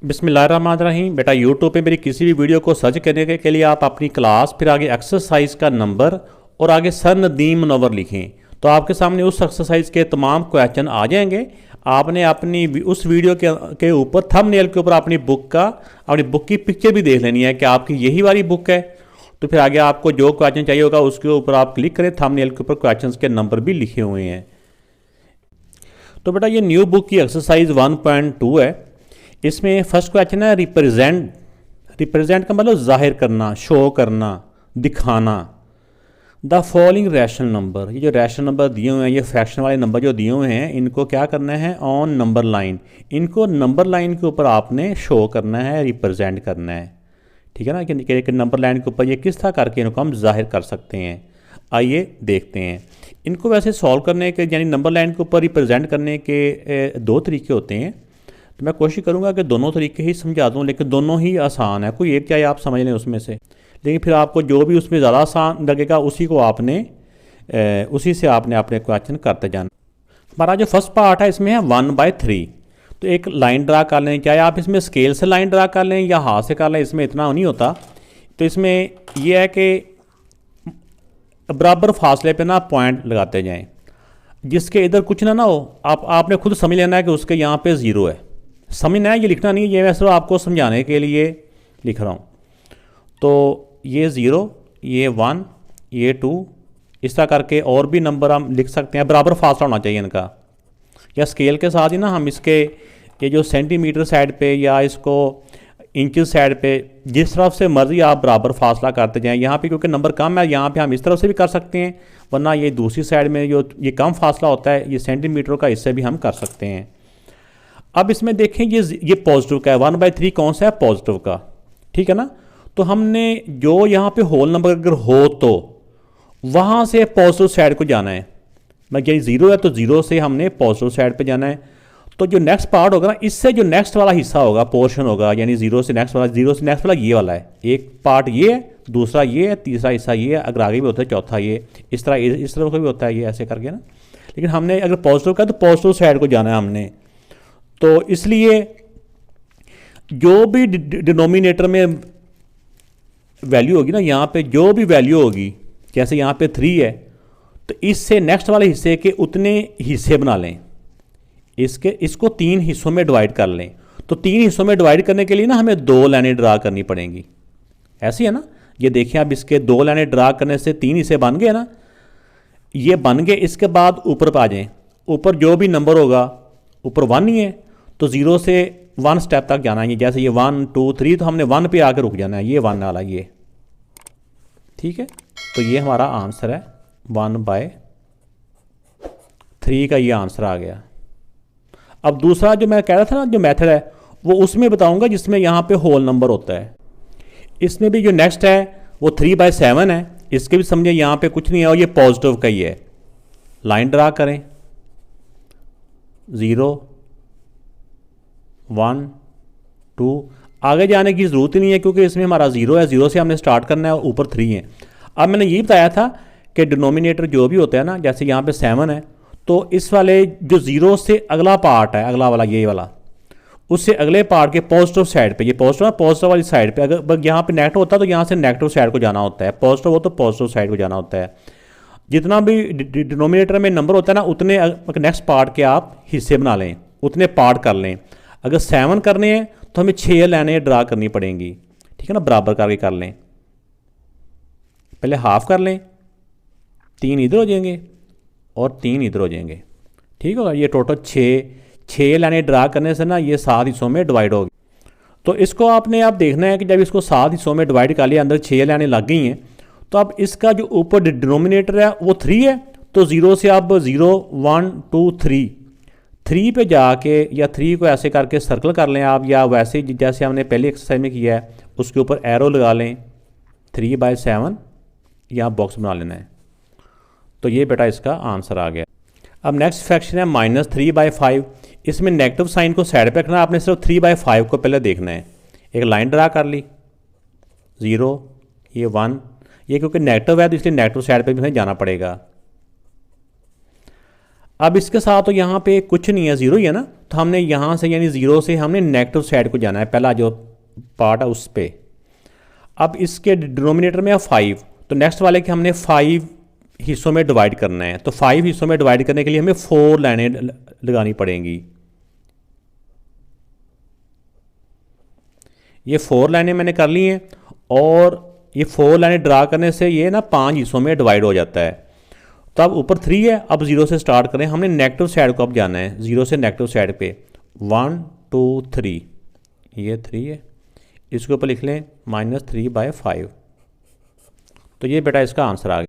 बिस्मिल्लाहिर्रहमानिर्रहीम। बेटा यूट्यूब पे मेरी किसी भी वीडियो को सर्च करने के लिए आप अपनी क्लास फिर आगे एक्सरसाइज का नंबर और आगे सर नदीम मुनव्वर लिखें तो आपके सामने उस एक्सरसाइज के तमाम क्वेश्चन आ जाएंगे। आपने अपनी उस वीडियो के ऊपर थंबनेल के ऊपर अपनी बुक की पिक्चर भी देख लेनी है कि आपकी यही वाली बुक है। तो फिर आगे आपको जो क्वेश्चन चाहिए होगा उसके ऊपर आप क्लिक करें, थंबनेल के ऊपर क्वेश्चन के नंबर भी लिखे हुए हैं। तो बेटा ये न्यू बुक की एक्सरसाइज 1.2 है। इसमें फर्स्ट क्वेश्चन है रिप्रेजेंट का मतलब जाहिर करना, शो करना, दिखाना। द फॉलोइंग रैशनल नंबर, ये जो रैशनल नंबर दिए हुए हैं, ये फ्रैक्शन वाले नंबर जो दिए हुए हैं, इनको क्या करना है ऑन नंबर लाइन, इनको नंबर लाइन के ऊपर आपने शो करना है, रिप्रेजेंट करना है। ठीक है ना कि नंबर लाइन के ऊपर ये किस तरह करके इनको हम जाहिर कर सकते हैं। आइए देखते हैं इनको। वैसे सॉल्व करने के यानी नंबर लाइन के ऊपर रिप्रेजेंट करने के दो तरीके होते हैं। तो मैं कोशिश करूंगा कि दोनों तरीके ही समझा दूं, लेकिन दोनों ही आसान है, कोई एक क्या आप समझ लें उसमें से। लेकिन फिर आपको जो भी उसमें ज़्यादा आसान लगेगा उसी से आपने अपने क्वेश्चन करते जाना। हमारा जो फर्स्ट पार्ट है इसमें है 1/3। तो एक लाइन ड्रा कर लें, चाहे आप इसमें स्केल से लाइन ड्रा कर लें या हाथ से कर लें, इसमें इतना नहीं होता। तो इसमें यह है कि बराबर फासले पे ना पॉइंट लगाते जाएं, जिसके इधर कुछ ना हो आपने खुद समझ लेना है कि उसके यहाँ पे ज़ीरो है। समझना है, ये लिखना नहीं है, ये मैं सिर्फ आपको समझाने के लिए लिख रहा हूँ। तो ये 0, ये 1, ये 2, इस तरह करके और भी नंबर हम लिख सकते हैं। बराबर फासला होना चाहिए इनका, या स्केल के साथ ही ना हम इसके ये जो सेंटीमीटर साइड पे या इसको इंचेस साइड पे जिस तरफ से मर्जी आप बराबर फासला करते जाएं। यहाँ पे क्योंकि नंबर कम है, यहाँ पे हम इस तरफ से भी कर सकते हैं, वरना ये दूसरी साइड में जो ये कम फासला होता है ये सेंटीमीटर का, इससे भी हम कर सकते हैं। अब इसमें देखें ये पॉजिटिव का है, 1/3 कौन सा है पॉजिटिव का, ठीक है ना। तो हमने जो यहाँ पे होल नंबर अगर हो तो वहाँ से पॉजिटिव साइड को जाना है। मैं यही 0 है तो 0 से हमने पॉजिटिव साइड पे जाना है। तो जो नेक्स्ट पार्ट होगा ना, इससे जो नेक्स्ट वाला हिस्सा होगा, पोर्शन होगा, यानी 0 से नेक्स्ट वाला ये वाला है। एक पार्ट ये है, दूसरा ये है, तीसरा हिस्सा ये है, अगर आगे भी होता है चौथा ये, इस तरह का भी होता है ये, ऐसे करके ना। लेकिन हमने अगर पॉजिटिव का तो पॉजिटिव साइड को जाना है हमने। तो इसलिए जो भी डिनोमिनेटर में वैल्यू होगी ना, यहाँ पे जो भी वैल्यू होगी, जैसे यहाँ पे 3 है तो इससे नेक्स्ट वाले हिस्से के उतने हिस्से बना लें, इसको 3 हिस्सों में डिवाइड कर लें। तो 3 हिस्सों में डिवाइड करने के लिए ना हमें 2 लाइनें ड्रा करनी पड़ेंगी, ऐसी है ना। ये देखें अब इसके 2 लाइनें ड्रा करने से 3 हिस्से बन गए ना, ये बन गए। इसके बाद ऊपर पर आ जाएं, ऊपर जो भी नंबर होगा, ऊपर 1 ही है तो 0 से 1 स्टेप तक जाना है। जैसे ये 1 2 3 तो हमने 1 पे आकर रुक जाना है, ये 1 वाला ये, ठीक है। तो ये हमारा आंसर है 1/3 का, ये आंसर आ गया। अब दूसरा जो मैं कह रहा था ना, जो मेथड है वो उसमें बताऊंगा जिसमें यहाँ पे होल नंबर होता है। इसमें भी जो नेक्स्ट है वो 3/7 है। इसके भी समझे यहाँ पे कुछ नहीं है और ये पॉजिटिव का ही है। लाइन ड्रा करें, 0 1 2, आगे जाने की ज़रूरत ही नहीं है क्योंकि इसमें हमारा 0 है, 0 से हमने स्टार्ट करना है और ऊपर 3 है। अब मैंने ये बताया था कि डिनोमिनेटर जो भी होता है ना, जैसे यहाँ पे 7 है तो इस वाले जो 0 से अगला पार्ट है, अगला वाला ये वाला, उससे अगले पार्ट के पॉजिटिव साइड पे, ये पॉजिटिव वाली साइड पे, अगर यहाँ पे नेगेटिव होता है तो यहाँ से नेगेटिव साइड को जाना होता है, पॉजिटिव हो तो पॉजिटिव साइड को जाना होता है। जितना भी डिनोमिनेटर में नंबर होता है ना, उतने नेक्स्ट पार्ट के आप हिस्से बना लें, उतने पार्ट कर लें। अगर 7 करने हैं तो हमें 6 लाइनें ड्रा करनी पड़ेंगी, ठीक है ना, बराबर करके कर लें। पहले हाफ कर लें, 3 इधर हो जाएंगे और 3 इधर हो जाएंगे, ठीक होगा। ये टोटल 6 लाइनें ड्रा करने से ना ये 7 हिस्सों में डिवाइड होगी। तो इसको आपने आप देखना है कि जब इसको 7 हिस्सों में डिवाइड कर लिया, अंदर 6 लाइनें लग गई हैं, तो अब इसका जो ऊपर डिनोमिनेटर है वो 3 है। तो 0 से अब 0 1 2 3 पे जाके या 3 को ऐसे करके सर्कल कर लें आप, या वैसे जैसे हमने पहले एक्सरसाइज में किया है उसके ऊपर एरो लगा लें, 3/7 यहाँ बॉक्स बना लेना है। तो ये बेटा इसका आंसर आ गया। अब नेक्स्ट फ्रैक्शन है -3/5। इसमें नेगेटिव साइन को साइड पे रखना है, आपने सिर्फ 3/5 को पहले देखना है। एक लाइन ड्रा कर ली, 0 ये 1, ये क्योंकि नेगेटिव है तो इसलिए नेगेटिव साइड पे भी हमें जाना पड़ेगा। अब इसके साथ तो यहाँ पे कुछ नहीं है, ज़ीरो ही है ना, तो हमने यहाँ से यानी ज़ीरो से हमने नेगेटिव साइड को जाना है, पहला जो पार्ट है उस पर। अब इसके डिनोमिनेटर में है 5, तो नेक्स्ट वाले के हमने 5 हिस्सों में डिवाइड करना है। तो 5 हिस्सों में डिवाइड करने के लिए हमें 4 लाइनें लगानी पड़ेंगी। ये 4 लाइनें मैंने कर ली हैं, और ये 4 लाइनें ड्रा करने से ये ना 5 हिस्सों में डिवाइड हो जाता है। तो अब ऊपर 3 है, अब 0 से स्टार्ट करें, हमने नेगेटिव साइड को अब जाना है, 0 से नेगेटिव साइड पे 1 2 3, ये 3 है, इसके ऊपर लिख लें -3/5। तो ये बेटा इसका आंसर आ गया।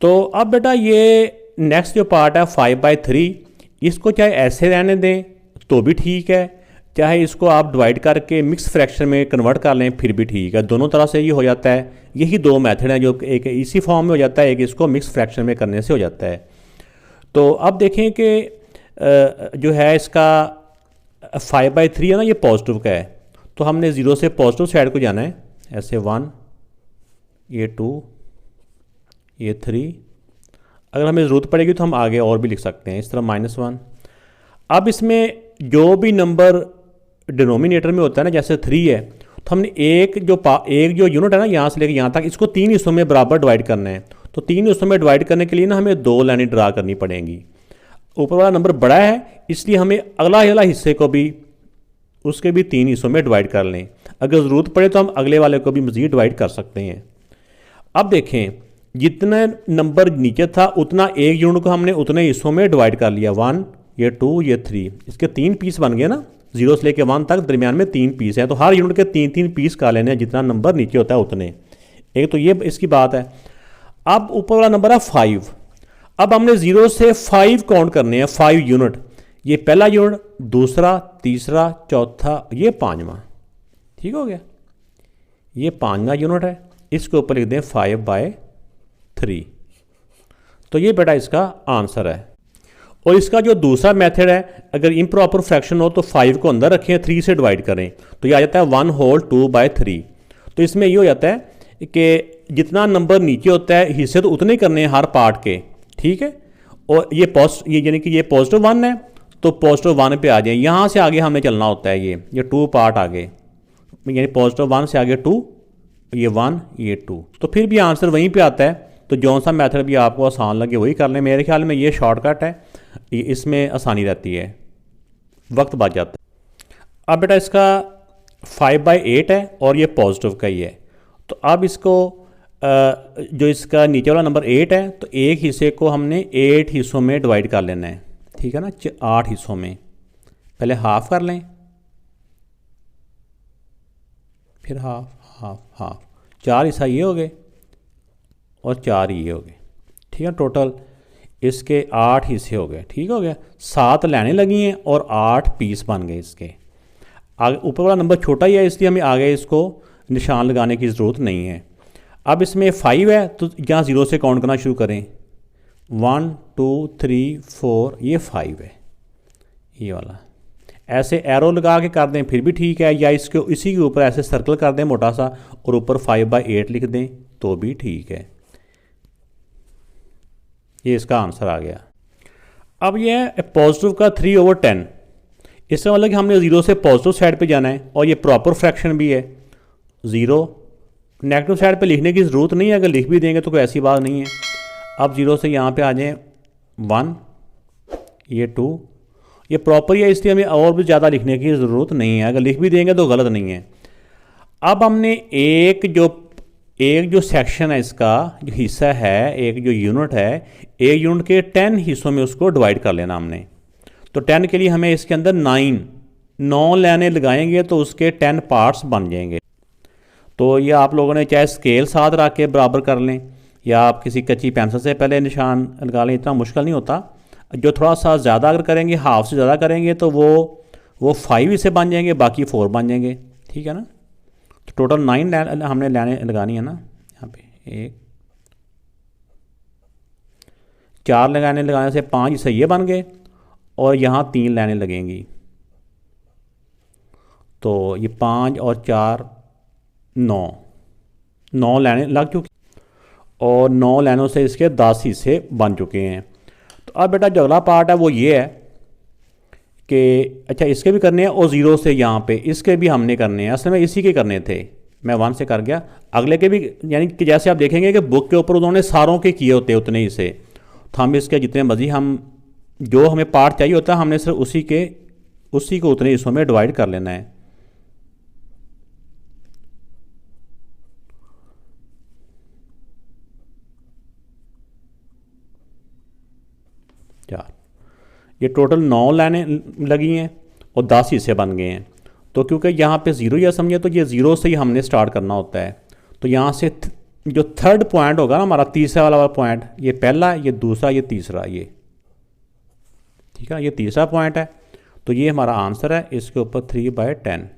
तो अब बेटा ये नेक्स्ट जो पार्ट है 5/3, इसको चाहे ऐसे रहने दें तो भी ठीक है, चाहे इसको आप डिवाइड करके मिक्स फ्रैक्शन में कन्वर्ट कर लें फिर भी ठीक है, दोनों तरह से ये हो जाता है। यही दो मेथड हैं, जो एक इसी फॉर्म में हो जाता है, एक इसको मिक्स फ्रैक्शन में करने से हो जाता है। तो अब देखें कि जो है इसका 5/3 है ना, ये पॉजिटिव का है, तो हमने 0 से पॉजिटिव साइड को जाना है, ऐसे 1, ये 2, ये 3। अगर हमें ज़रूरत पड़ेगी तो हम आगे और भी लिख सकते हैं, इस तरह -1। अब इसमें जो भी नंबर डिनोमिनेटर में होता है ना, जैसे 3 है, तो हमने एक जो यूनिट है ना यहाँ से लेकर यहाँ तक, इसको 3 हिस्सों में बराबर डिवाइड करना है। तो 3 हिस्सों में डिवाइड करने के लिए ना हमें 2 लाइनें ड्रा करनी पड़ेंगी। ऊपर वाला नंबर बड़ा है, इसलिए हमें अगला हिस्से को भी उसके भी 3 हिस्सों में डिवाइड कर लें। अगर ज़रूरत पड़े तो हम अगले वाले को भी मज़ीद डिवाइड कर सकते हैं। अब देखें, जितना नंबर नीचे था उतना एक यूनिट को हमने उतने हिस्सों में डिवाइड कर लिया, 1, ये 2, ये 3, इसके 3 पीस बन गए ना, 0 से लेकर 1 तक दरमियान में 3 पीस हैं, तो हर यूनिट के 3-3 पीस का लेने हैं, जितना नंबर नीचे होता है उतने। एक तो ये इसकी बात है। अब ऊपर वाला नंबर है 5। अब हमने 0 से 5 काउंट करने हैं, 5 यूनिट। ये पहला यूनिट, दूसरा, तीसरा, चौथा, ये 5वां। ठीक हो गया, ये 5वां यूनिट है, इसके ऊपर लिख दें 5/3। तो ये बेटा इसका आंसर है। और इसका जो दूसरा मेथड है, अगर इम्प्रॉपर फ्रैक्शन हो तो 5 को अंदर रखें, 3 से डिवाइड करें, तो ये आ जाता है 1/2/3। तो इसमें ये हो जाता है कि जितना नंबर नीचे होता है हिस्से तो उतने ही करने हैं हर पार्ट के, ठीक है। और ये यानी कि ये +1 है, तो +1 पे आ जाए, यहाँ से आगे हमें चलना होता है, ये 2 पार्ट आगे, यानी +1 से आगे 2, ये 1, ये 2, तो फिर भी आंसर वहीं पे आता है। तो जौन सा मेथड भी आपको आसान लगे वही कर लें, मेरे ख्याल में ये शॉर्टकट है, इसमें आसानी रहती है, वक्त बच जाता है। अब बेटा इसका 5/8 है और ये पॉजिटिव का ही है, तो अब इसको जो इसका नीचे वाला नंबर 8 है, तो एक हिस्से को हमने 8 हिस्सों में डिवाइड कर लेना है, ठीक है ना, 8 हिस्सों में। पहले हाफ कर लें, फिर हाफ हाफ हाफ, 4 हिस्सा ये हो गए और 4 ये हो गए, ठीक है। टोटल इसके 8 हिस्से हो गए, ठीक हो गया। 7 लाइनें लगी हैं और 8 पीस बन गए इसके। आगे ऊपर वाला नंबर छोटा ही है, इसलिए हमें आगे इसको निशान लगाने की ज़रूरत नहीं है। अब इसमें 5 है, तो यहाँ 0 से काउंट करना शुरू करें, 1 2 3 4, ये 5 है, ये वाला। ऐसे एरो लगा के कर दें फिर भी ठीक है, या इसी के ऊपर ऐसे सर्कल कर दें मोटा सा और ऊपर 5/8 लिख दें तो भी ठीक है। ये इसका आंसर आ गया। अब ये है पॉजिटिव का 3/10, इससे मतलब कि हमने 0 से पॉजिटिव साइड पे जाना है, और ये प्रॉपर फ्रैक्शन भी है। 0 नेगेटिव साइड पे लिखने की ज़रूरत नहीं है, अगर लिख भी देंगे तो कोई ऐसी बात नहीं है। अब 0 से यहाँ पे आ जाएँ 1, ये 2, ये प्रॉपर है, इसलिए हमें और भी ज़्यादा लिखने की ज़रूरत नहीं है, अगर लिख भी देंगे तो गलत नहीं है। अब हमने एक जो सेक्शन है, इसका जो हिस्सा है, एक जो यूनिट है, एक यूनिट के 10 हिस्सों में उसको डिवाइड कर लेना हमने। तो 10 के लिए हमें इसके अंदर 9 लाइनें लगाएंगे तो उसके 10 पार्ट्स बन जाएंगे। तो ये आप लोगों ने चाहे स्केल साथ रख के बराबर कर लें, या आप किसी कच्ची पेंसिल से पहले निशान लगा लें, इतना मुश्किल नहीं होता। जो थोड़ा सा ज़्यादा अगर करेंगे, हाफ से ज़्यादा करेंगे, तो वो 5 हिस्से बन जाएंगे, बाकी 4 बन जाएंगे, ठीक है ना। तो टोटल 9 हमने लाइनें लगानी है ना, यहाँ पे 4 लगाने से 5 हिस्से ये बन गए, और यहाँ 3 लाइनें लगेंगी, तो ये 5 और 4 9 लाइनें लग चुकी, और 9 लाइनों से इसके 10 हिस्से बन चुके हैं। तो तो अब बेटा जो अगला पार्ट है वो ये है कि अच्छा इसके भी करने हैं और ज़ीरो से यहाँ पे इसके भी हमने करने हैं। असल में इसी के करने थे, मैं 1 से कर गया। अगले के भी यानी कि जैसे आप देखेंगे कि बुक के ऊपर उन्होंने सारों के किए होते उतने ही से, तो हम इसके जितने मर्जी हम जो हमें पार्ट चाहिए होता है हमने सिर्फ उसी को उतने हिस्सों में डिवाइड कर लेना है। चार, ये टोटल 9 लाइनें लगी हैं और 10 हिस्से बन गए हैं। तो क्योंकि यहाँ पे ज़ीरो या समझे तो ये ज़ीरो से ही हमने स्टार्ट करना होता है। तो यहाँ से जो थर्ड पॉइंट होगा ना हमारा तीसरा वाला पॉइंट, ये पहला, ये दूसरा, ये तीसरा, ये ठीक है, ये तीसरा पॉइंट है। तो ये हमारा आंसर है, इसके ऊपर 3/10।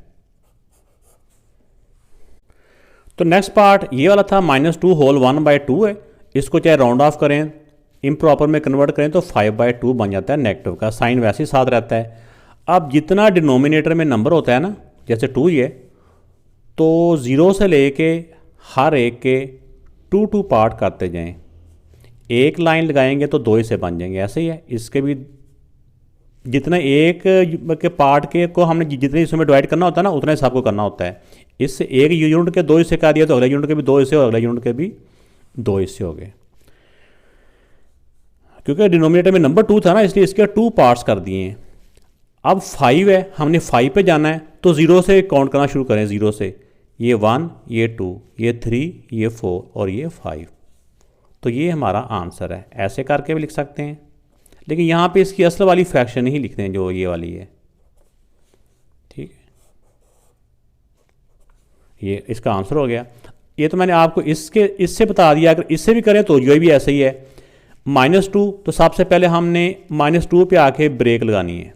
तो नेक्स्ट पार्ट ये वाला था -2 होल 1/2 है। इसको चाहे राउंड ऑफ करें, इम्प्रॉपर में कन्वर्ट करें तो 5/2 बन जाता है, नेगेटिव का साइन वैसे ही साथ रहता है। अब जितना डिनोमिनेटर में नंबर होता है ना, जैसे 2 ये, तो ज़ीरो से लेके हर एक के 2 पार्ट करते जाएं। एक लाइन लगाएंगे तो 2 हिस्से बन जाएंगे, ऐसे ही है। इसके भी जितना एक के पार्ट के को हमने जितने हिस्सों में डिवाइड करना होता है ना उतना हिसाब को करना होता है। इससे एक यूनिट के 2 हिस्से कर दिया तो अगले यूनिट के भी 2 हिस्से और अगले यूनिट के भी 2 हिस्से हो गए। क्योंकि डिनोमिनेटर में नंबर 2 था ना, इसलिए इसके 2 पार्ट्स कर दिए हैं। अब 5 है, हमने 5 पे जाना है तो ज़ीरो से काउंट करना शुरू करें। ज़ीरो से ये 1, ये 2, ये 3, ये 4 और ये 5। तो ये हमारा आंसर है। ऐसे करके भी लिख सकते हैं, लेकिन यहाँ पे इसकी असल वाली फ्रैक्शन ही लिखते हैं जो ये वाली है, ठीक है। ये इसका आंसर हो गया। ये तो मैंने आपको इससे बता दिया। अगर इससे भी करें तो ये भी ऐसे ही है। -2, तो सबसे पहले हमने -2 पे आके ब्रेक लगानी है,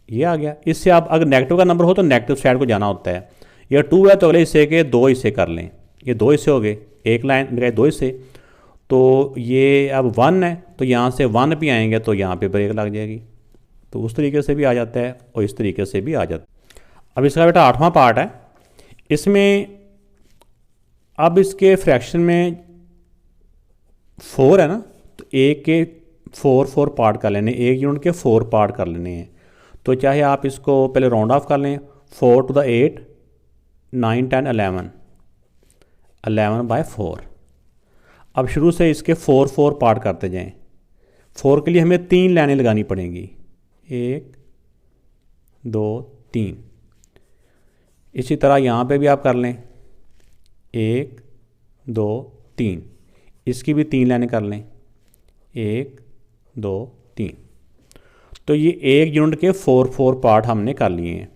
ये आ गया। इससे आप अगर नेगेटिव का नंबर हो तो नेगेटिव साइड को जाना होता है। या 2 है तो अगले हिस्से के 2 हिस्से कर लें। ये 2 हिस्से हो गए, एक लाइन लगाए 2 हिस्से। तो ये अब 1 है तो यहाँ से 1 भी आएंगे तो यहाँ पे ब्रेक लग जाएगी। तो उस तरीके से भी आ जाता है और इस तरीके से भी आ जाता है। अब इसका बेटा 8वां पार्ट है। इसमें अब इसके फ्रैक्शन में 4 है ना, तो एक के 4 पार्ट कर लेने, एक यूनिट के 4 पार्ट कर लेने हैं। तो चाहे आप इसको पहले राउंड ऑफ कर लें, 4 to the 8, 9, 10, 11/4। अब शुरू से इसके 4 पार्ट करते जाएं। 4 के लिए हमें 3 लाइनें लगानी पड़ेंगी, 1, 2, 3। इसी तरह यहाँ पे भी आप कर लें, 1, 2, 3। इसकी भी 3 लाइनें कर लें, 1, 2, 3। तो ये एक यूनिट के 4 पार्ट हमने कर लिए हैं।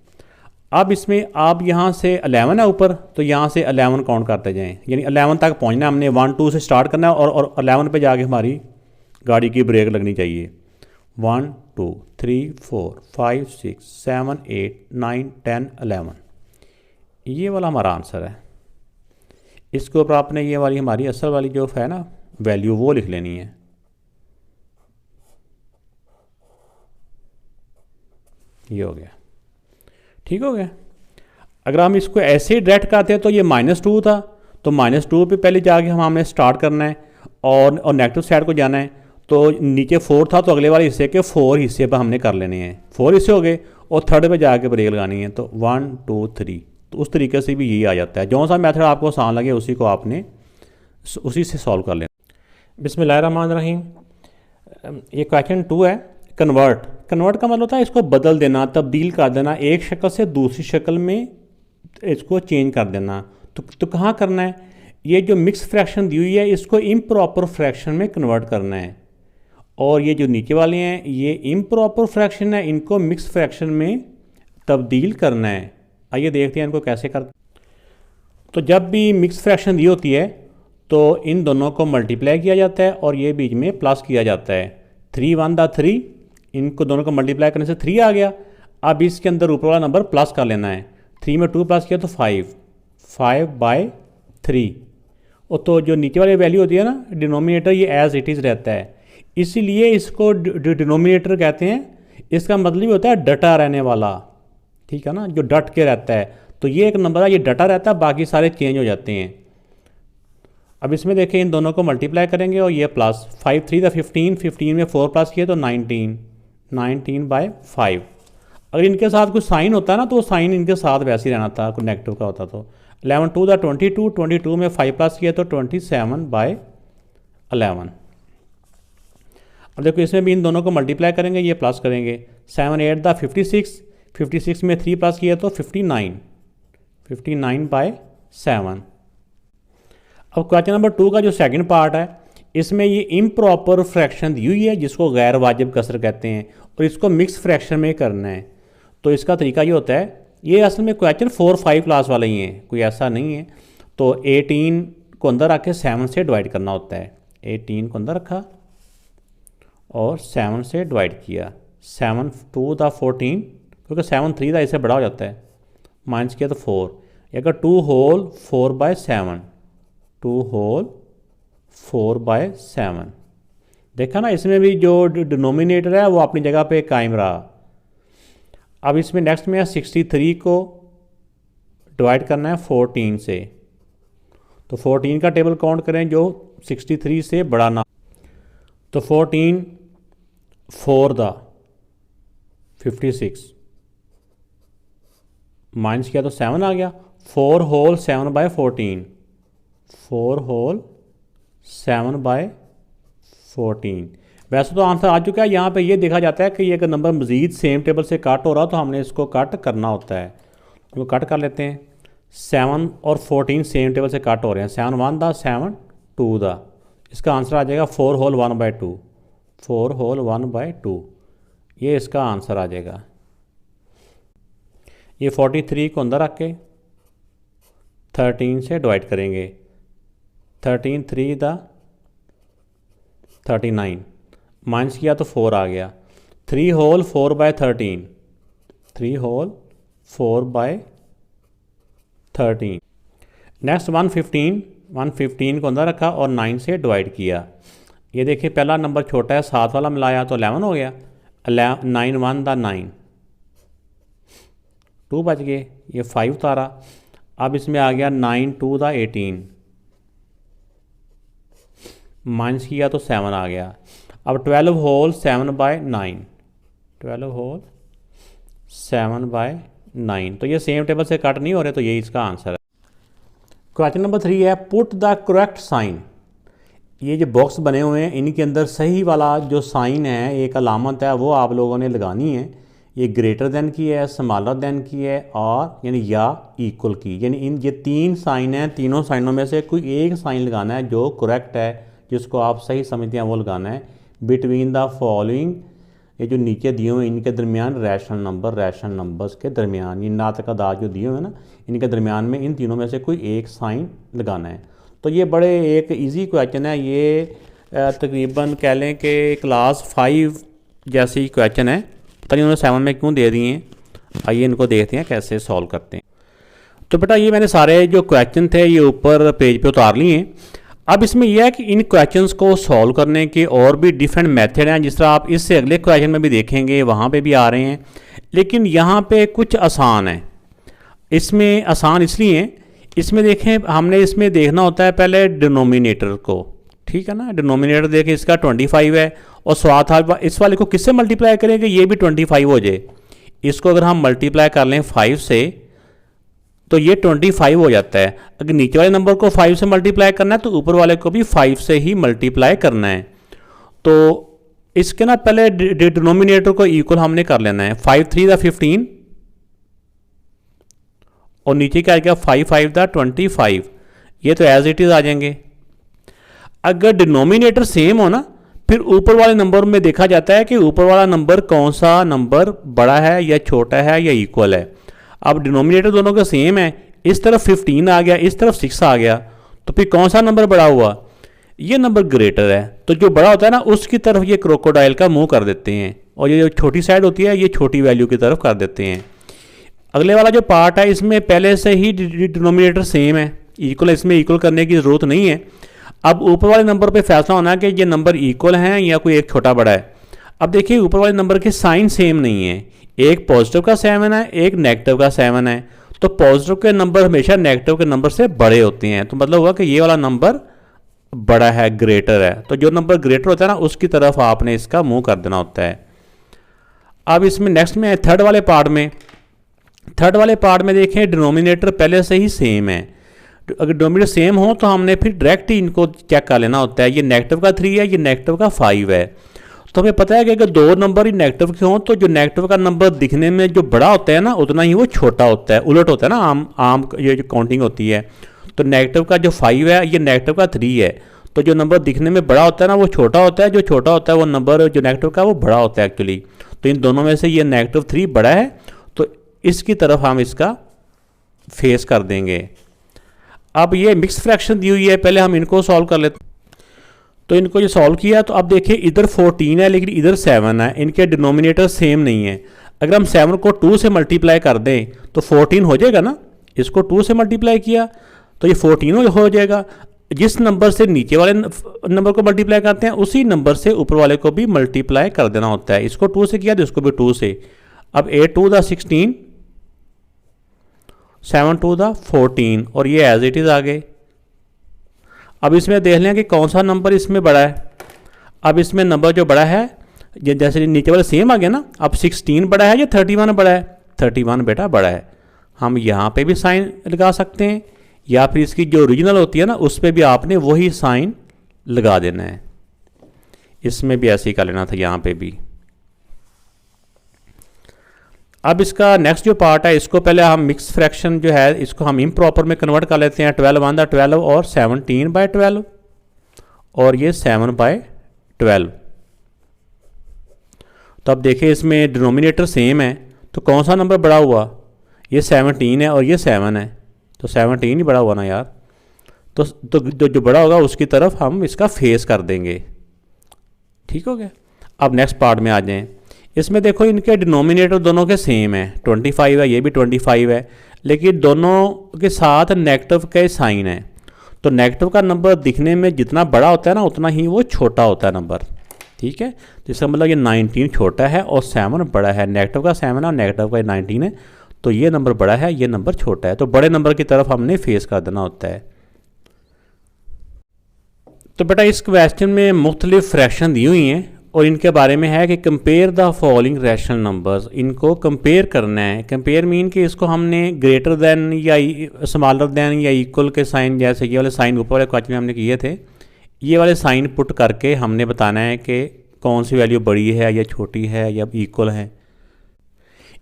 अब इसमें आप यहाँ से 11 है ऊपर, तो यहाँ से 11 काउंट करते जाएं। यानी 11 तक पहुँचना हमने, 1, 2 से स्टार्ट करना है और 11 पे जाके हमारी गाड़ी की ब्रेक लगनी चाहिए। 1, 2, 3, 4, 5, 6, 7, 8, 9, 10, 11। ये वाला हमारा आंसर है। इसके ऊपर आपने ये वाली हमारी असल वाली जो है ना वैल्यू वो लिख लेनी है। ये हो गया, ठीक हो गया। अगर हम इसको ऐसे ही डायरेक्ट करते हैं तो ये -2 था, तो -2 पे पहले जाके हमें स्टार्ट करना है और नेगेटिव साइड को जाना है। तो नीचे 4 था तो अगले वाले हिस्से के 4 हिस्से पर हमने कर लेने हैं। 4 हिस्से हो गए और थर्ड पे जाके ब्रेक लगानी है। तो 1, 2, 3। तो उस तरीके से भी यही आ जाता है। जो सा मेथड आपको आसान लगे उसी को आपने उसी से सॉल्व कर लेना। बिस्मिल्लाहिर्रहमानिर्रहीम। ये क्वेश्चन 2 है, कन्वर्ट। कन्वर्ट का मतलब होता है इसको बदल देना, तब्दील कर देना, एक शक्ल से दूसरी शक्ल में इसको चेंज कर देना। तो कहाँ करना है? ये जो मिक्स फ्रैक्शन दी हुई है इसको इम्प्रॉपर फ्रैक्शन में कन्वर्ट करना है। और ये जो नीचे वाले हैं ये इम्प्रॉपर फ्रैक्शन है, इनको मिक्स फ्रैक्शन में तब्दील करना है। आइए देखते हैं इनको कैसे कर। तो जब भी मिक्स फ्रैक्शन दी होती है तो इन दोनों को मल्टीप्लाई किया जाता है और ये बीच में प्लस किया जाता है। 3, 1 दा 3, इनको दोनों को मल्टीप्लाई करने से 3 आ गया। अब इसके अंदर ऊपर वाला नंबर प्लस कर लेना है। 3 में 2 प्लस किया तो 5, 5/3। और तो जो नीचे वाली वैल्यू होती है ना डिनोमिनेटर, ये एज इट इज़ रहता है, इसीलिए इसको डिनोमिनेटर कहते हैं। इसका मतलब ही होता है डटा रहने वाला, ठीक है ना, जो डट के रहता है। तो ये एक नंबर है, ये डटा रहता है, बाकी सारे चेंज हो जाते हैं। अब इसमें देखें इन दोनों को मल्टीप्लाई करेंगे और ये प्लस 5 3 15, 15 में 4 प्लस किए तो 19, 19/5। अगर इनके साथ कुछ साइन होता है ना तो वो साइन इनके साथ वैसे ही रहना था, कोई नेगेटिव का होता तो 11 2 22, 22 में 5 प्लस किए तो 27/11। अब देखो इसमें भी इन दोनों को मल्टीप्लाई करेंगे, ये प्लस करेंगे। 7 8 56, 56 में 3 प्लस किया तो 59, 59/7। अब क्वेश्चन नंबर 2 का जो सेकंड पार्ट है इसमें ये इम्प्रॉपर फ्रैक्शन दी हुई है जिसको गैर वाजिब कसर कहते हैं और इसको मिक्स फ्रैक्शन में करना है। तो इसका तरीका ये होता है, ये असल में क्वेश्चन 4 5 क्लास वाले ही हैं, कोई ऐसा नहीं है। तो 18 को अंदर रख के 7 से डिवाइड करना होता है। 18 को अंदर रखा और 7 से डिवाइड किया। 7 2 14, क्योंकि 7 3 इससे बड़ा हो जाता है, माइनस किया तो 4। अगर 2 होल 4/7, 2 होल 4/7। देखा ना, इसमें भी जो डिनोमिनेटर है वो अपनी जगह पे कायम रहा। अब इसमें नेक्स्ट में 63 को डिवाइड करना है 14 से। तो 14 का टेबल काउंट करें जो 63 से बड़ा ना। तो 14 4 56, माइनस किया तो 7 आ गया। 4 होल 7/14, 4 होल 7/14। वैसे तो आंसर आ चुका है। यहाँ पे ये देखा जाता है कि ये अगर नंबर मज़ीद सेम टेबल से कट हो रहा तो हमने इसको कट करना होता है। तो कट कर लेते हैं। 7 और 14 सेम टेबल से कट हो रहे हैं। 7 1 7 2 इसका आंसर आ जाएगा 4 होल 1/2, 4 होल 1/2। ये इसका आंसर आ जाएगा। ये 43 को अंदर रख के 13 से डिवाइड करेंगे। 13 3 39, माइनस किया तो 4 आ गया। 3 होल 4/13, 3 होल 4/13। नेक्स्ट 115 को अंदर रखा और 9 से डिवाइड किया। ये देखिए पहला नंबर छोटा है, 7 वाला मिलाया तो 11 हो गया। 9 1 9, 2 बच गए। ये 5 उतारा। अब इसमें आ गया 9 2 18, माइनस किया तो 7 आ गया। अब 12 होल 7/9, 12 होल 7/9। तो ये सेम टेबल से कट नहीं हो रहे, तो ये इसका आंसर है। क्वेश्चन नंबर 3 है, पुट द करेक्ट साइन। ये जो बॉक्स बने हुए हैं इनके अंदर सही वाला जो साइन है, एक अलामत है, वो आप लोगों ने लगानी है। ये ग्रेटर देन की है, स्मॉलर देन की है और यानी या इक्वल की। यानी इन ये 3 साइन हैं, तीनों साइनों में से कोई एक साइन लगाना है जो करेक्ट है, जिसको आप सही समझते हैं वो लगाना है। बिटवीन द फॉलोइंग, ये जो नीचे दिए हुए इनके दरमियान रैशनल नंबर्स के दरमियान, ये नातकादात जो दिए हुए हैं ना, इनके दरमियान में इन तीनों में से कोई एक साइन लगाना है। तो ये बड़े एक इजी क्वेश्चन है। ये तकरीबन कह लें कि क्लास 5 जैसी क्वेश्चन है। पता नहीं उन्होंने 7 में क्यों दे दिए हैं। आइए इनको देखते हैं कैसे सॉल्व करते हैं। तो बेटा ये मैंने सारे जो क्वेश्चन थे ये ऊपर पेज पे उतार लिए हैं। अब इसमें यह है कि इन क्वेश्चंस को सॉल्व करने के और भी डिफरेंट मेथड हैं, जिस तरह आप इससे अगले क्वेश्चन में भी देखेंगे, वहाँ पे भी आ रहे हैं। लेकिन यहाँ पे कुछ आसान है। इसमें आसान इसलिए हैं, इसमें देखें हमने इसमें देखना होता है पहले डिनोमिनेटर को, ठीक है ना। डिनोमिनेटर देखें इसका 25 है और स्वाद इस वाले को किससे मल्टीप्लाई करेंगे, ये भी 25 हो जाए। इसको अगर हम मल्टीप्लाई कर लें 5 से तो ये 25 हो जाता है। अगर नीचे वाले नंबर को 5 से मल्टीप्लाई करना है तो ऊपर वाले को भी 5 से ही मल्टीप्लाई करना है। तो इसके ना पहले डिनोमिनेटर को इक्वल हमने कर लेना है। 5 3 15 और नीचे क्या आ गया 5 5 25। ये तो एज इट इज़ आ जाएंगे। अगर डिनोमिनेटर सेम हो ना, फिर ऊपर वाले नंबर में देखा जाता है कि ऊपर वाला नंबर कौन सा नंबर बड़ा है या छोटा है या इक्वल है। अब डिनोमिनेटर दोनों का सेम है, इस तरफ 15 आ गया, इस तरफ 6 आ गया, तो फिर कौन सा नंबर बड़ा हुआ, ये नंबर ग्रेटर है। तो जो बड़ा होता है ना उसकी तरफ ये क्रोकोडाइल का मुंह कर देते हैं और ये जो छोटी साइड होती है ये छोटी वैल्यू की तरफ कर देते हैं। अगले वाला जो पार्ट है इसमें पहले से ही डिनोमिनेटर सेम है, इक्वल, इसमें इक्वल करने की ज़रूरत नहीं है। अब ऊपर वाले नंबर पे फैसला होना है कि ये नंबर इक्वल हैं या कोई एक छोटा बड़ा है। अब देखिए ऊपर वाले नंबर के साइन सेम नहीं है, एक पॉजिटिव का 7 है, एक नेगेटिव का 7 है। तो पॉजिटिव के नंबर हमेशा नेगेटिव के नंबर से बड़े होते हैं, तो मतलब हुआ कि ये वाला नंबर बड़ा है, ग्रेटर है, तो जो नंबर ग्रेटर होता है ना उसकी तरफ आपने इसका मुंह कर देना होता है। अब इसमें नेक्स्ट में थर्ड वाले पार्ट में, थर्ड वाले पार्ट में देखें डिनोमिनेटर पहले से ही सेम है। अगर डिनोमिनेटर सेम हो तो हमने फिर डायरेक्ट ही इनको चेक कर लेना होता है। ये नेगेटिव का 3 है, ये नेगेटिव का 5 है। तो हमें पता है कि अगर दो नंबर ही नेगेटिव के हों तो जो नेगेटिव का नंबर दिखने में जो बड़ा होता है ना उतना ही वो छोटा होता है। उलट होता है ना, आम ये जो काउंटिंग होती है। तो नेगेटिव का जो 5 है ये नेगेटिव का 3 है, तो जो नंबर दिखने में बड़ा होता है ना वो छोटा होता है, जो छोटा होता है वो नंबर जो नेगेटिव का वो बड़ा होता है एक्चुअली। तो इन दोनों में से ये नेगेटिव 3 बड़ा है, तो इसकी तरफ हम इसका फेस कर देंगे। अब ये मिक्स फ्रैक्शन दी हुई है, पहले हम इनको सॉल्व कर लेते हैं। तो इनको ये सॉल्व किया तो अब देखिए इधर 14 है लेकिन इधर 7 है, इनके डिनोमिनेटर सेम नहीं है। अगर हम 7 को 2 से मल्टीप्लाई कर दें तो 14 हो जाएगा ना, इसको 2 से मल्टीप्लाई किया तो ये 14 हो जाएगा। जिस नंबर से नीचे वाले नंबर को मल्टीप्लाई करते हैं उसी नंबर से ऊपर वाले को भी मल्टीप्लाई कर देना होता है। इसको 2 से किया तो इसको भी 2 से। अब 8 2 द 16, 7 2 द 14 और ये एज इट इज़ आ गए। अब इसमें देख लें कि कौन सा नंबर इसमें बड़ा है। अब इसमें नंबर जो बड़ा है जैसे नीचे वाले सेम आ गया ना, अब 16 बड़ा है या 31 बड़ा है? 31 बेटा बड़ा है। हम यहाँ पे भी साइन लगा सकते हैं या फिर इसकी जो ओरिजिनल होती है ना उस पर भी आपने वही साइन लगा देना है। इसमें भी ऐसे ही कर लेना था यहाँ पे भी। अब इसका नेक्स्ट जो पार्ट है इसको पहले हम मिक्स फ्रैक्शन जो है इसको हम इम्प्रॉपर में कन्वर्ट कर लेते हैं। 12 1 12 और 17/12 और ये 7/12। तो अब देखिए इसमें डिनोमिनेटर सेम है तो कौन सा नंबर बड़ा हुआ? ये 17 है और ये 7 है, तो 17 ही बड़ा हुआ ना यार। तो जो बड़ा होगा उसकी तरफ हम इसका फेस कर देंगे। ठीक हो गया। अब नेक्स्ट पार्ट में आ जाएं। इसमें देखो इनके डिनोमिनेटर दोनों के सेम है, 25 है, ये भी 25 है, लेकिन दोनों के साथ नेगेटिव के साइन है। तो नेगेटिव का नंबर दिखने में जितना बड़ा होता है ना उतना ही वो छोटा होता है नंबर। ठीक है, तो इसका मतलब ये 19 छोटा है और 7 बड़ा है। नेगेटिव का 7 है और नेगेटिव का 19 है, तो ये नंबर बड़ा है, ये नंबर छोटा है। तो बड़े नंबर की तरफ हमने फेस कर देना होता है। तो बेटा इस क्वेश्चन में मुख्तलिफ फ्रैक्शन दी हुई हैं और इनके बारे में है कि compare the following rational numbers. इनको कंपेयर करना है। कंपेयर मीन कि इसको हमने ग्रेटर दैन या स्मॉलर दैन या इक्वल के साइन, जैसे ये वाले साइन ऊपर वाले क्वेश्चन में हमने किए थे, ये वाले साइन पुट करके हमने बताना है कि कौन सी वैल्यू बड़ी है या छोटी है या इक्वल है।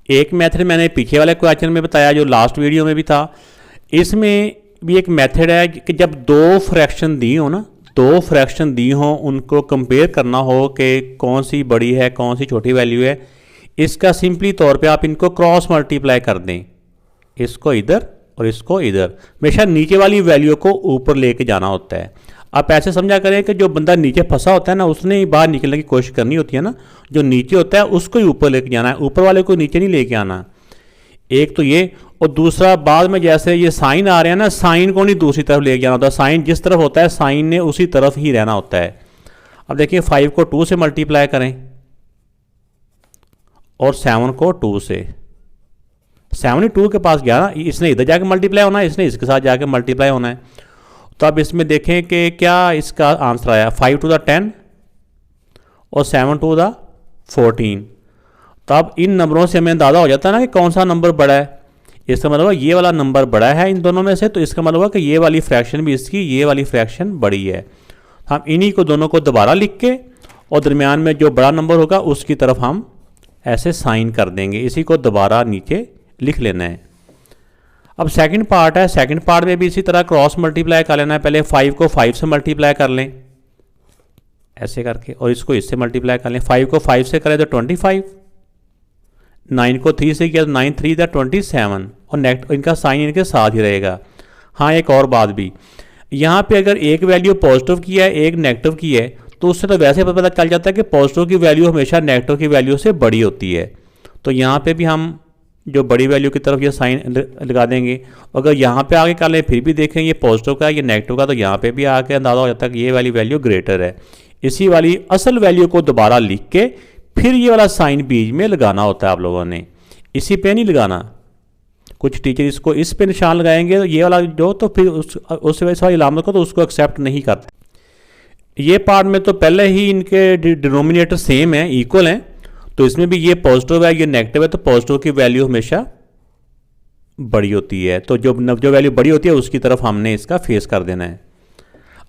एक मेथड मैंने पीछे वाले क्वेश्चन में बताया जो लास्ट वीडियो में भी था। इसमें भी एक मेथड है कि जब दो फ्रैक्शन दी हो ना, दो फ्रैक्शन दी हो, उनको कंपेयर करना हो कि कौन सी बड़ी है कौन सी छोटी वैल्यू है। इसका सिंपली तौर पे आप इनको क्रॉस मल्टीप्लाई कर दें, इसको इधर और इसको इधर। हमेशा नीचे वाली वैल्यू को ऊपर लेके जाना होता है। आप ऐसे समझा करें कि जो बंदा नीचे फंसा होता है ना उसने ही बाहर निकलने की कोशिश करनी होती है ना। जो नीचे होता है उसको ही ऊपर लेके जाना है, ऊपर वाले को नीचे नहीं लेके आना। एक तो ये, और दूसरा बाद में जैसे ये साइन आ रहे हैं ना, साइन को नहीं दूसरी तरफ लेके जाना होता। साइन जिस तरफ होता है साइन ने उसी तरफ ही रहना होता है। अब देखिए 5 को 2 से मल्टीप्लाई करें और 7 को 2 से। 7 ही 2 के पास गया ना, इसने इधर जाके मल्टीप्लाई होना है, इसने इसके साथ जाके मल्टीप्लाई होना है। तो अब इसमें देखें कि क्या इसका आंसर आया, 5 to the 10 और 7 to the 14। तो अब इन नंबरों से हमें अंदाज़ा हो जाता है ना कि कौन सा नंबर बड़ा है। इसका मतलब ये वाला नंबर बड़ा है इन दोनों में से, तो इसका मतलब कि ये वाली फ्रैक्शन भी इसकी, ये वाली फ्रैक्शन बड़ी है। हम इन्हीं को दोनों को दोबारा लिख के और दरमियान में जो बड़ा नंबर होगा उसकी तरफ हम ऐसे साइन कर देंगे। इसी को दोबारा नीचे लिख लेना है। अब सेकंड पार्ट है, सेकंड पार्ट में भी इसी तरह क्रॉस मल्टीप्लाई कर लेना है। पहले 5 को 5 से मल्टीप्लाई कर लें ऐसे करके, और इसको इससे मल्टीप्लाई कर लें। 5 को 5 से करें तो 25, 9 को 3 से किया तो 9 3 द 27, और नेक्स्ट इनका साइन इनके साथ ही रहेगा। हाँ, एक और बात भी, यहाँ पे अगर एक वैल्यू पॉजिटिव की है एक नेगेटिव की है तो उससे तो वैसे पता चल जाता है कि पॉजिटिव की वैल्यू हमेशा नेगेटिव की वैल्यू से बड़ी होती है। तो यहाँ पे भी हम जो बड़ी वैल्यू की तरफ ये साइन लगा देंगे। अगर यहाँ पे आगे कर लें फिर भी देखें ये पॉजिटिव का ये नेगेटिव का, तो यहाँ पे भी आके अंदाज़ा हो जाता है कि ये वाली वैल्यू ग्रेटर है। इसी वाली असल वैल्यू को दोबारा लिख के फिर ये वाला साइन बीच में लगाना होता है आप लोगों ने, इसी पे नहीं लगाना। कुछ टीचर इसको इस पे निशान लगाएंगे तो ये वाला जो, तो फिर उस वाली इलामत को तो उसको एक्सेप्ट नहीं करते। ये पार्ट में तो पहले ही इनके डिनोमिनेटर सेम है, इक्वल हैं, तो इसमें भी ये पॉजिटिव है ये नेगेटिव है, तो पॉजिटिव की वैल्यू हमेशा बड़ी होती है, तो जो वैल्यू बड़ी होती है उसकी तरफ हमने इसका फेस कर देना है।